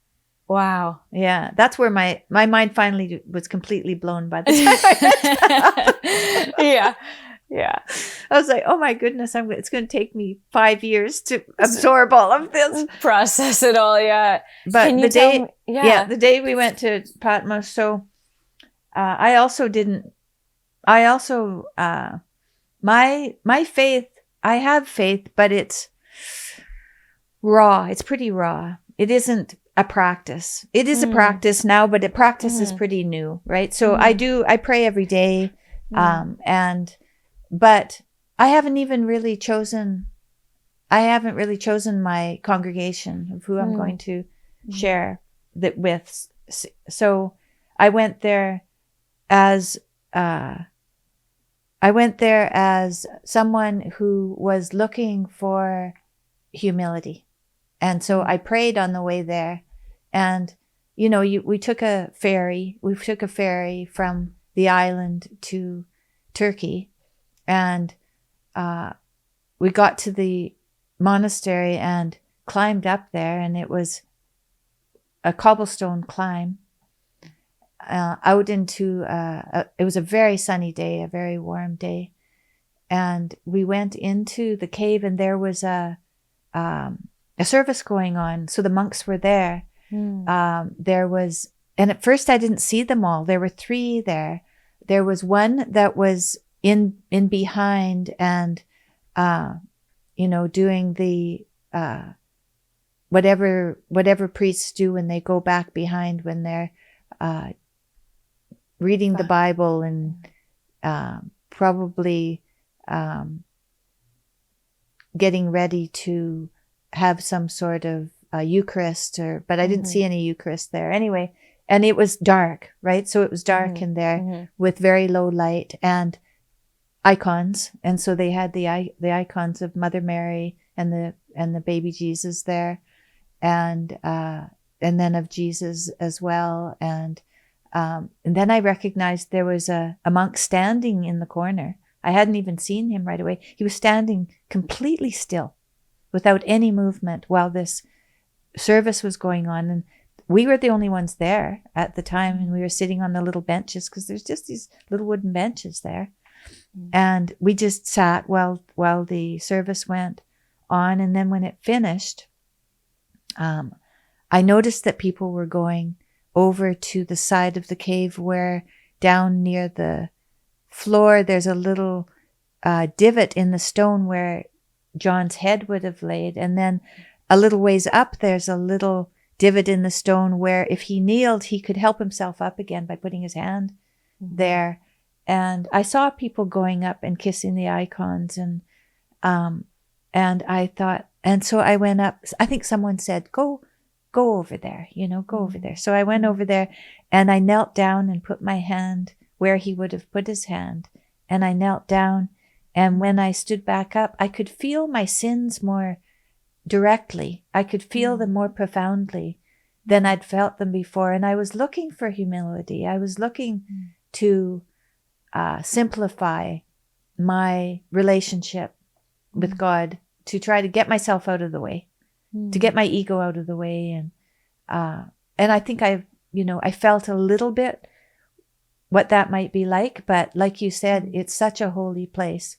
Wow. Yeah, that's where my mind finally was completely blown by the time I went to Yeah. Yeah. I was like, oh my goodness, it's going to take me 5 years to absorb all of this. Process it all, yeah. But Can you tell me? Yeah. The day we went to Patmos, so my faith, I have faith, but it's raw. It's pretty raw. It isn't a practice. It is a practice now, but a practice is pretty new, right? So I pray every day. But I haven't really chosen my congregation of who I'm going to share that with. So I went there as someone who was looking for humility. And so I prayed on the way there, and, you know, we took a ferry from the island to Turkey, and we got to the monastery and climbed up there, and it was a cobblestone climb out into it was a very sunny day, a very warm day, and we went into the cave, and there was a service going on. So the monks were there. There was, and at first I didn't see them all. There were 3 there. There was one that was in behind, and you know, doing the whatever priests do when they go back behind when they're reading the Bible, and probably getting ready to have some sort of Eucharist, but I didn't see any Eucharist there anyway. And it was dark, right? So it was dark in there with very low light and icons. And so they had the icons of Mother Mary and the baby Jesus there, and then of Jesus as well. And then I recognized there was a monk standing in the corner. I hadn't even seen him right away. He was standing completely still, without any movement, while this service was going on. And we were the only ones there at the time, and we were sitting on the little benches, because there's just these little wooden benches there. And we just sat while the service went on. And then when it finished, I noticed that people were going over to the side of the cave where down near the floor there's a little divot in the stone where John's head would have laid. And then a little ways up there's a little divot in the stone where if he kneeled he could help himself up again by putting his hand there. And I saw people going up and kissing the icons, and I thought, and so I went up. I think someone said, go over there, go over there. So I went over there, and I knelt down and put my hand where he would have put his hand. And I knelt down. And when I stood back up, I could feel my sins more directly. I could feel them more profoundly than I'd felt them before. And I was looking for humility. I was looking to simplify my relationship with God, to try to get myself out of the way, to get my ego out of the way. And I think I felt a little bit what that might be like. But like you said, it's such a holy place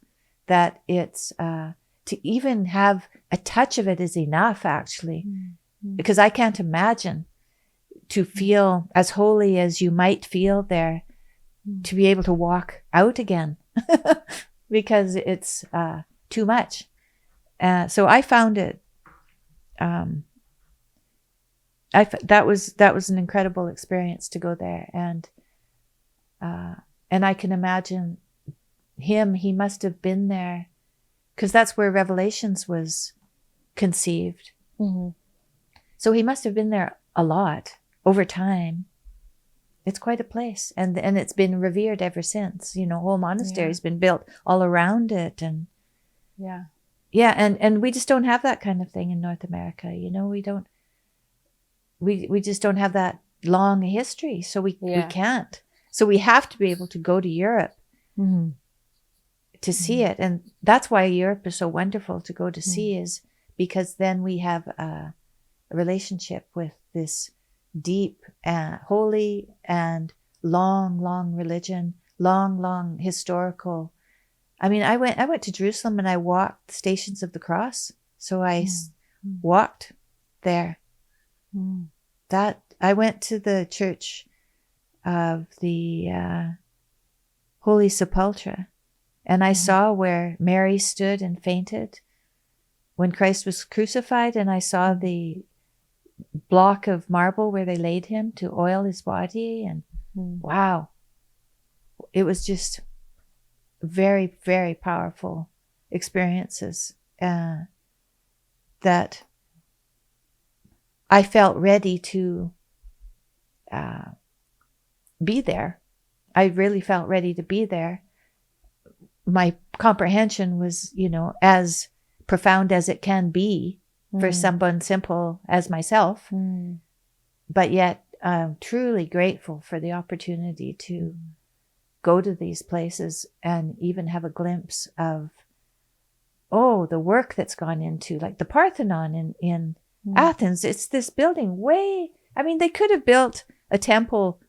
that it's, to even have a touch of it is enough, actually, because I can't imagine to feel as holy as you might feel there, to be able to walk out again, because it's too much. So I found it. That was an incredible experience to go there, and I can imagine him. He must have been there, because that's where Revelations was conceived. So he must have been there a lot over time. It's quite a place, and it's been revered ever since. Whole monastery's been built all around it, and and we just don't have that kind of thing in North America. We don't. We just don't have that long history, so we can't. So we have to be able to go to Europe to see it, and that's why Europe is so wonderful to go to see, is because then we have a relationship with this deep, holy, and long religion, long historical. I mean, I went to Jerusalem and I walked the Stations of the Cross. So I walked there. That I went to the Church of the Holy Sepulchre, and I saw where Mary stood and fainted when Christ was crucified, and I saw the block of marble where they laid him to oil his body, and wow, it was just very, very powerful experiences that I felt ready to be there. I really felt ready to be there. My comprehension was, as profound as it can be for someone simple as myself, but yet I'm truly grateful for the opportunity to go to these places and even have a glimpse of, the work that's gone into, like the Parthenon in Athens. It's this building they could have built a temple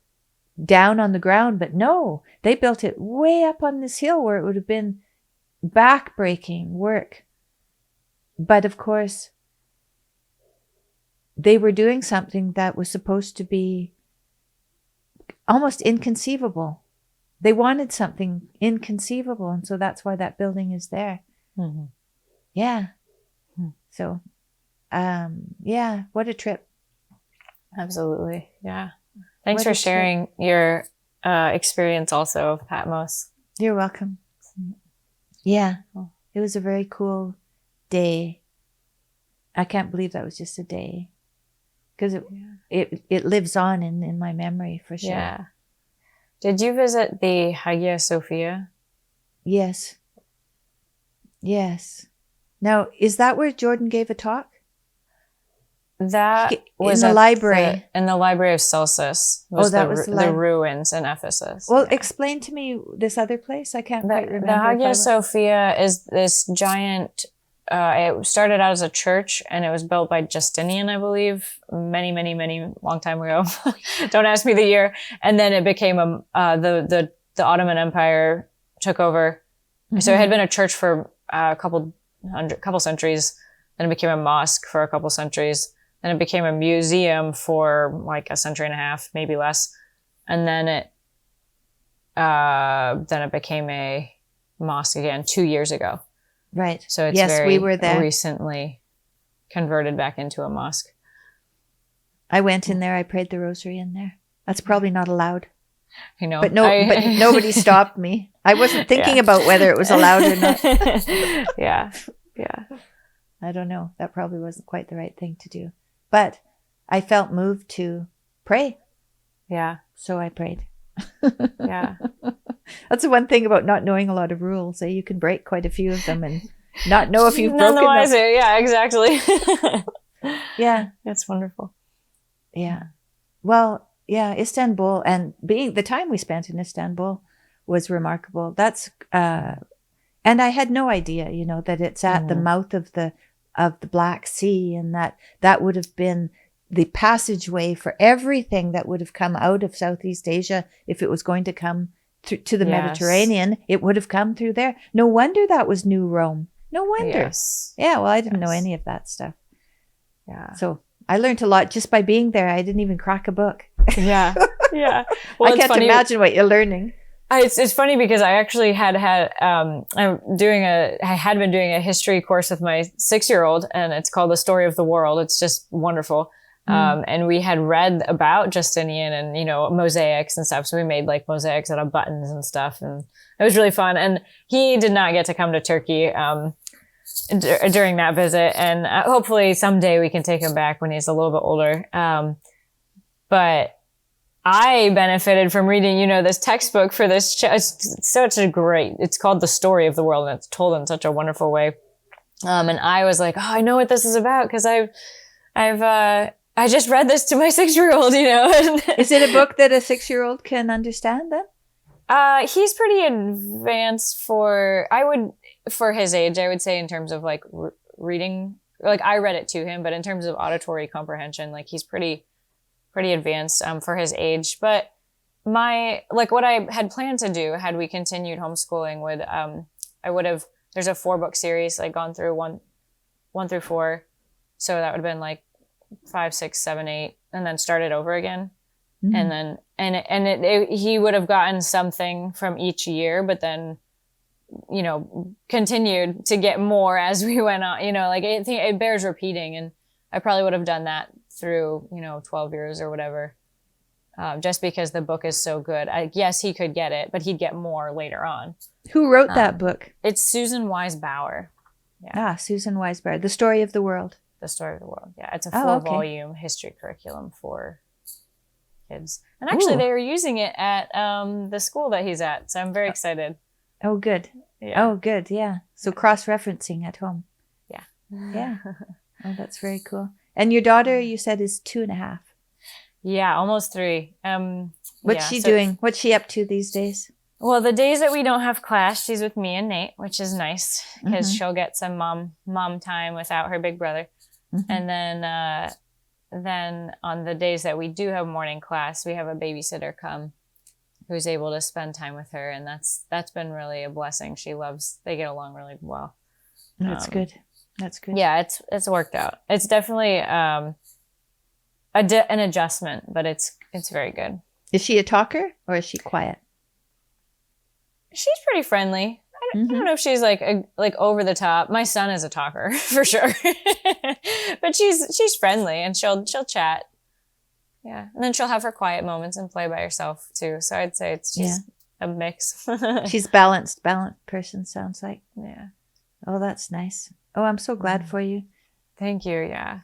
down on the ground, but no, they built it way up on this hill where it would have been back-breaking work. But of course, they were doing something that was supposed to be almost inconceivable. They wanted something inconceivable, and so that's why that building is there. Yeah. So, what a trip. Absolutely. Yeah. Thanks for sharing your experience also of Patmos. You're welcome. Yeah. It was a very cool day. I can't believe that was just a day, because it lives on in my memory for sure. Yeah. Did you visit the Hagia Sophia? Yes. Now, is that where Jordan gave a talk? That was in the library. In the library of Celsus. Was the ruins in Ephesus. Well, explain to me this other place. I can't quite remember. The Hagia Sophia is this giant. It started out as a church, and it was built by Justinian, I believe, many long time ago. Don't ask me the year. And then it became the Ottoman Empire took over. So it had been a church for a couple centuries. Then it became a mosque for a couple centuries. Then it became a museum for like a century and a half, maybe less. And then it became a mosque again 2 years ago. Right. So it's we were there. Recently converted back into a mosque. I went in there. I prayed the rosary in there. That's probably not allowed. I know. But nobody stopped me. I wasn't thinking about whether it was allowed or not. Yeah. I don't know. That probably wasn't quite the right thing to do. But I felt moved to pray. Yeah. So I prayed. Yeah. That's the one thing about not knowing a lot of rules. You can break quite a few of them and not know if you've None the broken them. wiser. Yeah, exactly. Yeah. That's wonderful. Yeah. Well, yeah, Istanbul, and the time we spent in Istanbul was remarkable. That's and I had no idea, that it's at the mouth of the Black Sea, and that would have been the passageway for everything that would have come out of Southeast Asia. If it was going to come to the Mediterranean, it would have come through there. No wonder that was New Rome. No wonder. Yes. Yeah, well, I didn't know any of that stuff. Yeah. So I learned a lot just by being there. I didn't even crack a book. Yeah. Yeah. Well, I can't imagine what you're learning. It's funny because I actually I had been doing a history course with my 6-year-old, and it's called The Story of the World. It's just wonderful. And we had read about Justinian and, mosaics and stuff. So we made like mosaics out of buttons and stuff. And it was really fun. And he did not get to come to Turkey, during that visit. And hopefully someday we can take him back when he's a little bit older. But I benefited from reading, this textbook for this. It's called The Story of the World, and it's told in such a wonderful way. And I was like, oh, I know what this is about, because I just read this to my 6-year-old, Is it a book that a 6-year-old can understand then? He's pretty advanced for his age, I would say, in terms of like reading. Like I read it to him, but in terms of auditory comprehension, like he's pretty advanced for his age. But what I had planned to do had we continued homeschooling there's a 4-book series, like gone through one through 4. So that would have been like 5, 6, 7, 8, and then started over again. And then, he would have gotten something from each year, but then, continued to get more as we went on, it bears repeating. And I probably would have done that through, 12 years or whatever. Just because the book is so good. Yes, he could get it, but he'd get more later on. Who wrote that book? It's Susan Wise Bauer. Yeah. Susan Wise Bauer. The Story of the World. The Story of the World. Yeah, it's a 4-volume history curriculum for kids. And actually, they are using it at the school that he's at, so I'm very excited. Oh, good. Yeah. Oh, good. Yeah. So cross-referencing at home. Yeah. Yeah. Oh, that's very cool. And your daughter, you said, is 2.5. Yeah, almost 3. What's she doing? What's she up to these days? Well, the days that we don't have class, she's with me and Nate, which is nice because she'll get some mom time without her big brother. And then on the days that we do have morning class, we have a babysitter come who's able to spend time with her, and that's been really a blessing. They get along really well. That's good. That's good. Yeah, it's worked out. It's definitely an adjustment, but it's very good. Is she a talker or is she quiet? She's pretty friendly. I don't know if she's like over the top. My son is a talker for sure, but she's friendly and she'll chat. Yeah, and then she'll have her quiet moments and play by herself too. So I'd say she's a mix. She's balanced person, sounds like. Yeah. Oh, that's nice. Oh, I'm so glad for you. Thank you. Yeah,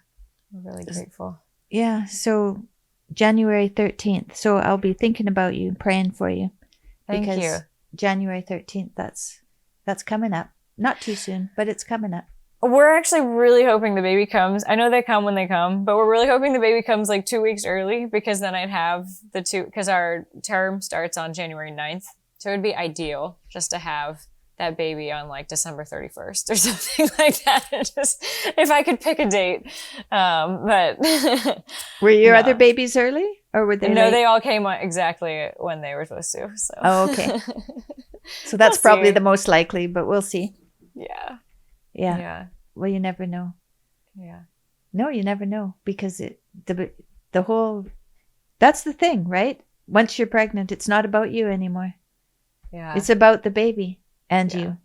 I'm really grateful. Yeah. So January 13th. So I'll be thinking about you and praying for you. Thank you. January 13th. That's coming up. Not too soon, but it's coming up. We're actually really hoping the baby comes. I know they come when they come, but we're really hoping the baby comes like 2 weeks early, because then I'd have because our term starts on January 9th. So it would be ideal just to have that baby on like December 31st or something like that. Just if I could pick a date. But were your other babies early, or were they No, late? They all came exactly when they were supposed to. So. Oh, okay. So that's probably the most likely, but we'll see. Yeah. Yeah. Well, you never know. Yeah. No, you never know, because the whole, that's the thing, right? Once you're pregnant, it's not about you anymore. Yeah. It's about the baby and you.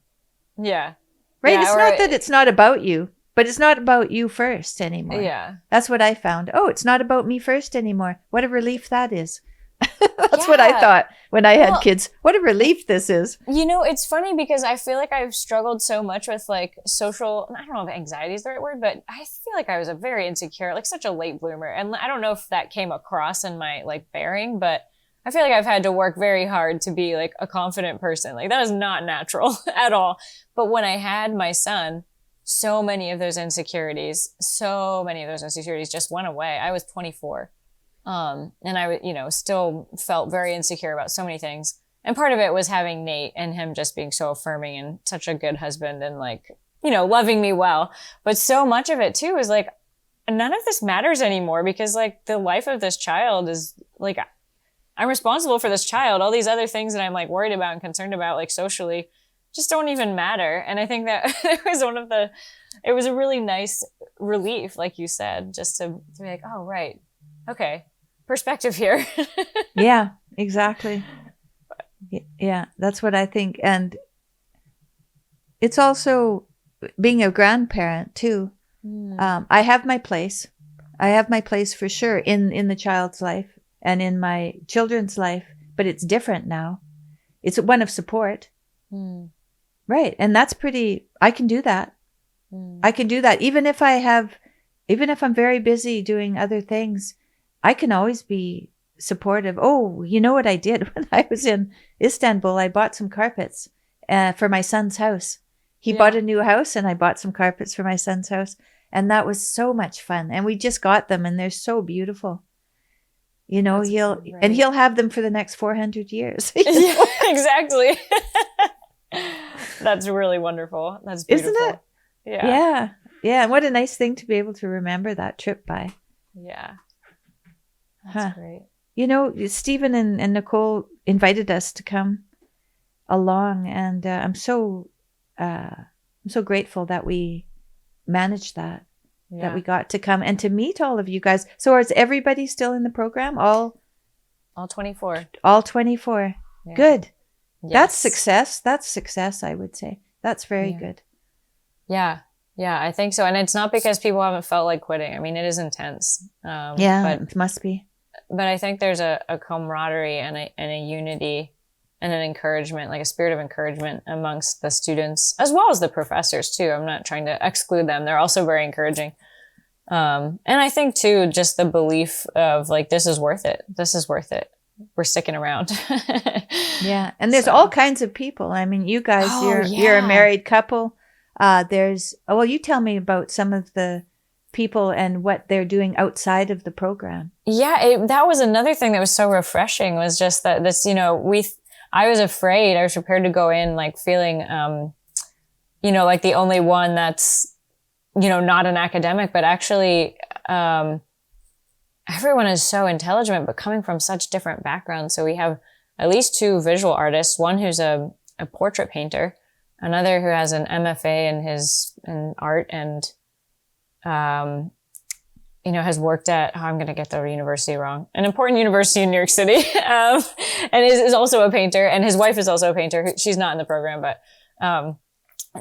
Yeah. Right? Yeah, it's not that it's not about you, but it's not about you first anymore. Yeah. That's what I found. Oh, it's not about me first anymore. What a relief that is. That's what I thought when I had kids. What a relief this is. It's funny because I feel like I've struggled so much with like social, I don't know if anxiety is the right word, but I feel like I was a very insecure, like such a late bloomer. And I don't know if that came across in my like bearing, but I feel like I've had to work very hard to be like a confident person. Like that is not natural at all. But when I had my son, so many of those insecurities just went away. I was 24. And I, still felt very insecure about so many things. And part of it was having Nate and him just being so affirming and such a good husband and like, loving me well. But so much of it too is like, none of this matters anymore because like the life of this child is like, I'm responsible for this child. All these other things that I'm like worried about and concerned about, like socially, just don't even matter. And I think that it was a really nice relief, like you said, just to be like, oh, right. Okay. Perspective here. Yeah, exactly. Yeah, that's what I think. And it's also being a grandparent too. I have my place. I have my place for sure in the child's life and in my children's life, but it's different now. It's one of support. Right. And that's I can do that. I can do that. Even if I'm very busy doing other things, I can always be supportive. Oh, you know what I did when I was in Istanbul? I bought some carpets for my son's house. He bought a new house and I bought some carpets for my son's house. And that was so much fun. And we just got them and they're so beautiful. He'll have them for the next 400 years. Yeah, exactly. That's really wonderful. That's beautiful. Isn't it? Yeah. Yeah. Yeah. And what a nice thing to be able to remember that trip by. Yeah. That's great. Stephen and Nicole invited us to come along, and I'm so grateful that we managed that we got to come and to meet all of you guys. So is everybody still in the program? All 24. All 24. Yeah. Good. Yes. That's success, I would say. That's very good. Yeah. Yeah, I think so. And it's not because people haven't felt like quitting. I mean, it is intense. But it must be. But I think there's a camaraderie and a unity and an encouragement, like a spirit of encouragement amongst the students, as well as the professors too. I'm not trying to exclude them. They're also very encouraging. And I think too, just the belief of like, this is worth it. This is worth it. We're sticking around. Yeah. And there's all kinds of people. I mean, you guys, you're a married couple. You tell me about some of the people and what they're doing outside of the program. Yeah, that was another thing that was so refreshing, was just that this, I was afraid. I was prepared to go in like feeling, like the only one that's, not an academic, but actually, everyone is so intelligent, but coming from such different backgrounds. So we have at least 2 visual artists, one who's a portrait painter, another who has an MFA in art and, has worked at, I'm going to get the university wrong, an important university in New York City, and is also a painter, and his wife is also a painter. She's not in the program, but,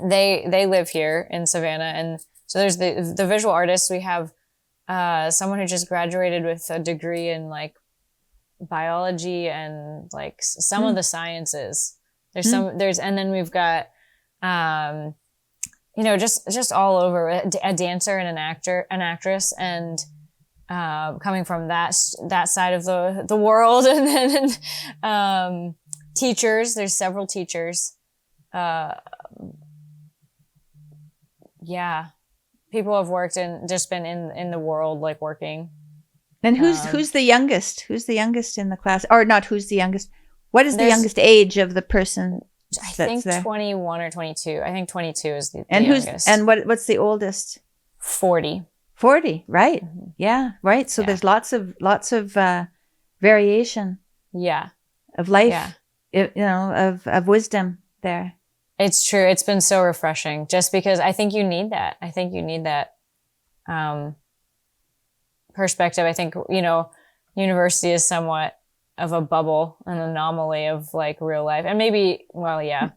they live here in Savannah. And so there's the visual artists. We have, someone who just graduated with a degree in like biology and like some of the sciences. And then we've got, just all over, a dancer and an actress, and coming from that side of the world, and then teachers. There's several teachers. People have worked been in the world, like working. And who's the youngest? Who's the youngest in the class? Or not who's the youngest? What is the youngest age of the person? I think 21 or 22. I think 22 is the youngest. And what's the oldest? 40. 40, right. Mm-hmm. Yeah, right. So there's lots of variation. Yeah. Of life, of wisdom there. It's true. It's been so refreshing, just because I think you need that. I think you need that perspective. I think, university is somewhat of a bubble, an anomaly of like real life. And maybe,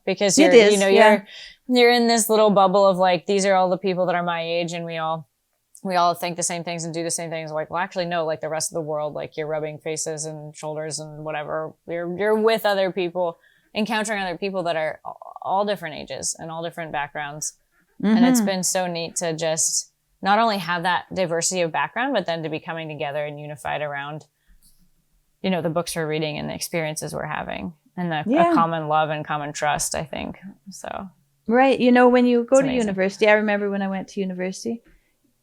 because you're in this little bubble of like, these are all the people that are my age, and we all think the same things and do the same things. Like, well, actually, no, like the rest of the world, like you're rubbing faces and shoulders and whatever. You're with other people, encountering other people that are all different ages and all different backgrounds. Mm-hmm. And it's been so neat to just not only have that diversity of background, but then to be coming together and unified around the books we're reading and the experiences we're having, and a common love and common trust, I think. So. Right. When you go to university, I remember when I went to university,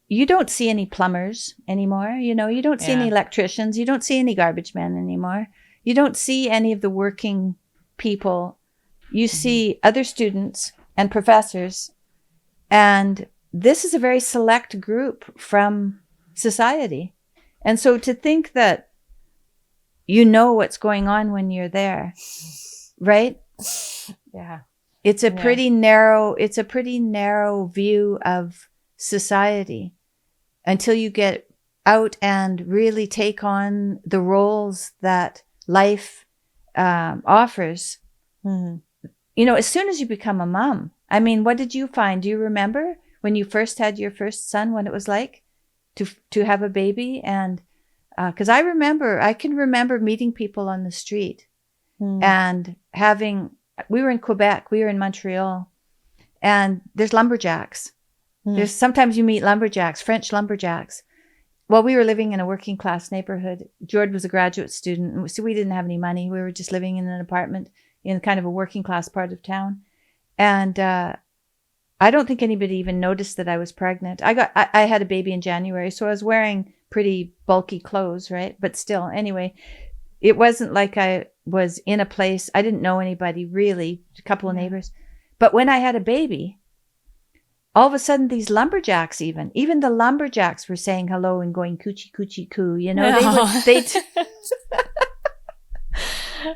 you don't see any plumbers anymore. You don't see any electricians. You don't see any garbage men anymore. You don't see any of the working people. You see other students and professors. And this is a very select group from society. And so to think that what's going on when you're there, right? Yeah. It's a pretty narrow view of society until you get out and really take on the roles that life offers. Mm-hmm. As soon as you become a mom, I mean, what did you find? Do you remember when you first had your first son, what it was like to have a baby? And because I can remember meeting people on the street and we were in Quebec, we were in Montreal, and there's lumberjacks. Sometimes you meet lumberjacks, French lumberjacks. Well, we were living in a working class neighborhood. George was a graduate student, so we didn't have any money. We were just living in an apartment in kind of a working class part of town. And I don't think anybody even noticed that I was pregnant. I had a baby in January, so I was wearing pretty bulky clothes, right? But still, anyway, it wasn't like I was in a place. I didn't know anybody really, a couple of neighbors. But when I had a baby, all of a sudden these lumberjacks, even the lumberjacks were saying hello and going coochie coochie coo.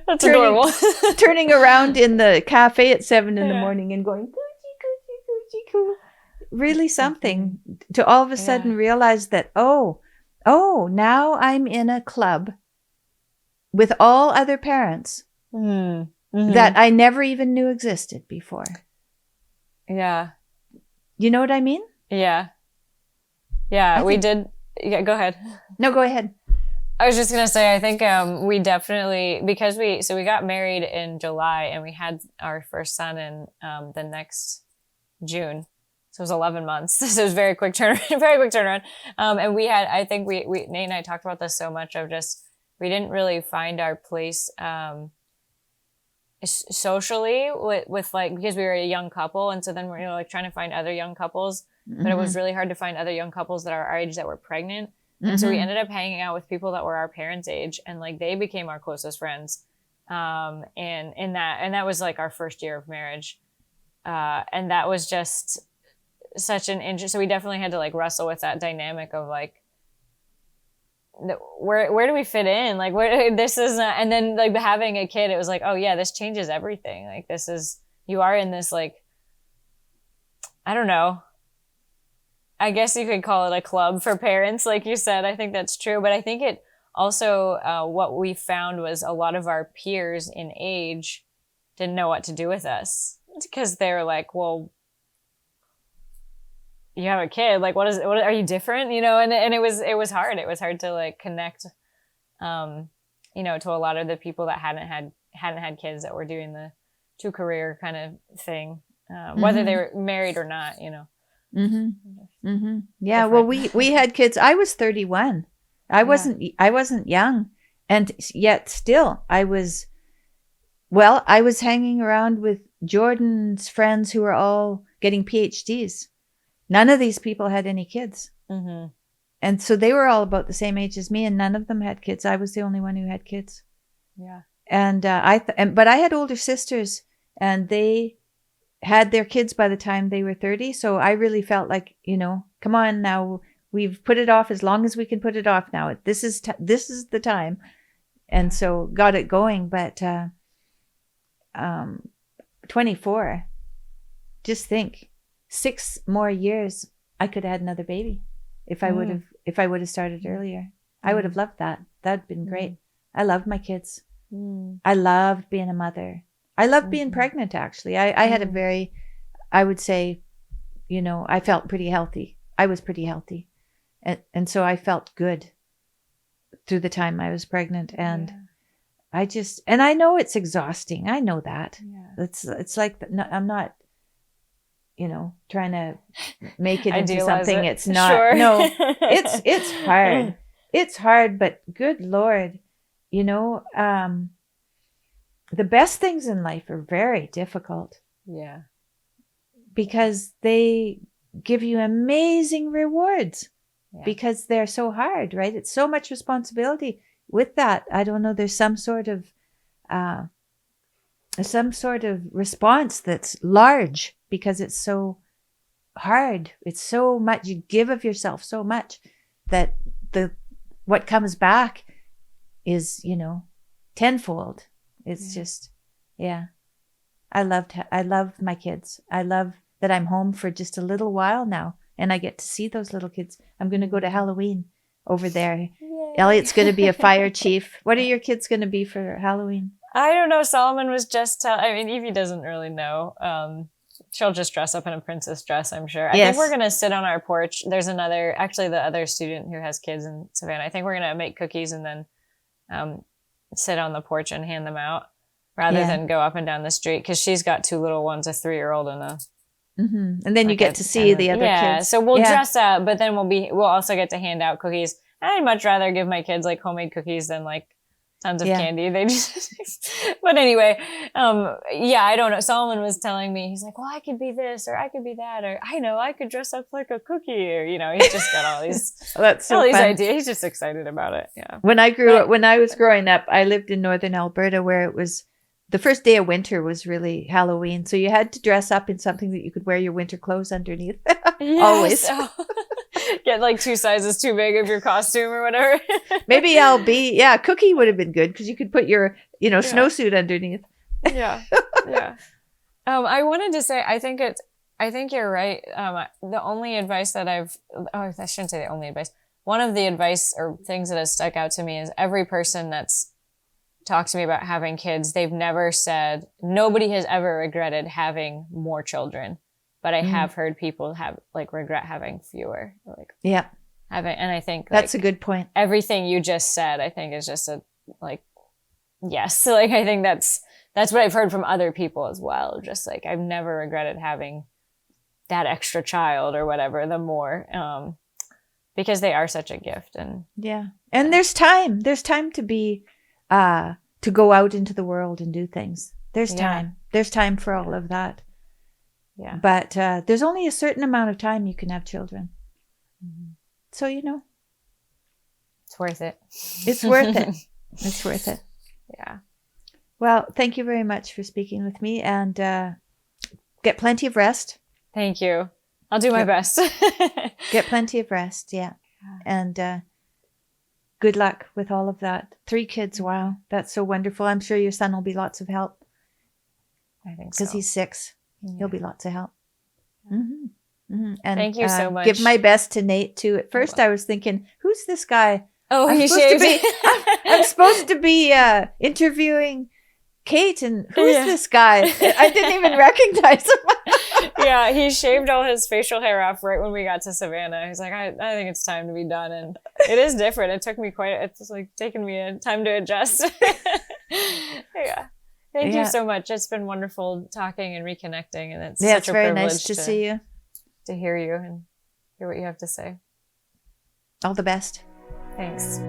That's adorable. Turning around in the cafe at 7 a.m. and going coochie coochie coochie coo. Really something to all of a sudden realize that, oh, now I'm in a club with all other parents that I never even knew existed before. Yeah. You know what I mean? Yeah. Yeah, we did. Yeah, go ahead. No, go ahead. I was just going to say, I think we definitely, because we got married in July and we had our first son in the next June. So it was 11 months. So it was very quick turnaround. And we had, I think we Nate and I talked about this so much of just, we didn't really find our place socially with like, because we were a young couple. And so then we're like trying to find other young couples, but it was really hard to find other young couples that are our age that were pregnant. And so we ended up hanging out with people that were our parents' age, and like they became our closest friends. And that was like our first year of marriage. And that was just such an interest. So we definitely had to like wrestle with that dynamic of like, where do we fit in? Like this is not, and then like having a kid, it was like, oh yeah, this changes everything. Like you are in this like, I don't know. I guess you could call it a club for parents, like you said. I think that's true. But I think it also, what we found was a lot of our peers in age didn't know what to do with us because they were like, well, you have a kid. Like, what are you different? And it was hard. It was hard to like connect, to a lot of the people that hadn't had kids that were doing the 2-career kind of thing, whether they were married or not, Yeah. Well, we had kids. I was 31. I wasn't young, and yet still I was hanging around with Jordan's friends who were all getting PhDs. None of these people had any kids. And so they were all about the same age as me, and none of them had kids. I was the only one who had kids. Yeah. And but I had older sisters, and they had their kids by the time they were 30. So I really felt like, come on now, we've put it off as long as we can put it off now. This is the time. And so got it going. But 24, just think, 6 more years, I could have had another baby if I would have started earlier. I would have loved that. That'd been great. I loved my kids. I loved being a mother. I loved being pregnant, actually. I had a very, I would say, I felt pretty healthy. I was pretty healthy. And so I felt good through the time I was pregnant. And and I know it's exhausting. I know that. Yeah. It's like, I'm not, trying to make it into something it's not. Sure. No, it's hard. It's hard, but good Lord, You know, the best things in life are very difficult Yeah. because they give you amazing rewards because they're so hard, right? It's so much responsibility with that. I don't know. There's some sort of response that's large because it's so hard. It's so much. You give of yourself so much that what comes back is, you know, tenfold. It's just, yeah. I love my kids. I love that I'm home for just a little while now and I get to see those little kids. I'm going to go to Halloween over there. Yay. Elliot's going to be a fire chief. What are your kids going to be for Halloween? I don't know. Solomon was just I mean, Evie doesn't really know. She'll just dress up in a princess dress, I'm sure. I think we're going to sit on our porch. There's the other student who has kids in Savannah. I think we're going to make cookies and then sit on the porch and hand them out rather than go up and down the street because she's got two little ones, a 3-year-old and a... Mm-hmm. And then you get to see the other kids. Yeah, so we'll dress up, but then we'll also get to hand out cookies. I'd much rather give my kids like homemade cookies than like tons of candy. They just, but anyway, I don't know. Solomon was telling me, he's like, well, I could be this or I could be that, or I know I could dress up like a cookie, or, you know, he's just got all these, all these ideas. He's just excited about it. Yeah. When I was growing up, I lived in northern Alberta where it was the first day of winter was really Halloween. So you had to dress up in something that you could wear your winter clothes underneath. Always. Oh. Get like 2 sizes too big of your costume or whatever. Maybe cookie would have been good because you could put your, snowsuit underneath. Yeah. Yeah. I wanted to say, I think you're right. The only advice that I shouldn't say the only advice. One of the advice or things that has stuck out to me is every person that's talked to me about having kids, they've never said, nobody has ever regretted having more children. But I have heard people regret having fewer. And I think that's a good point. Everything you just said, I think is just yes. So I think that's what I've heard from other people as well. Just like, I've never regretted having that extra child or whatever, the more, because they are such a gift. And and there's time to be, to go out into the world and do things. There's time for all of that. Yeah. But there's only a certain amount of time you can have children. Mm-hmm. So, it's worth it. It's worth it. It's worth it. Yeah. Well, thank you very much for speaking with me and get plenty of rest. Thank you. I'll do my best. Get plenty of rest. Yeah. And good luck with all of that. 3 kids. Wow. That's so wonderful. I'm sure your son will be lots of help. I think so. Because he's 6. He'll be lots of help. Mm-hmm. Mm-hmm. And thank you so much. Give my best to Nate too. At first I was thinking, who's this guy? Oh, he shaves. I'm supposed to be interviewing Kate, and who's this guy? I didn't even recognize him. Yeah, he shaved all his facial hair off right when we got to Savannah. He's like, I think it's time to be done. And it is different. It took me it's like taken me a time to adjust. Yeah. Thank you so much. It's been wonderful talking and reconnecting, and it's such a very privilege nice to see you, to hear you and hear what you have to say. All the best. Thanks.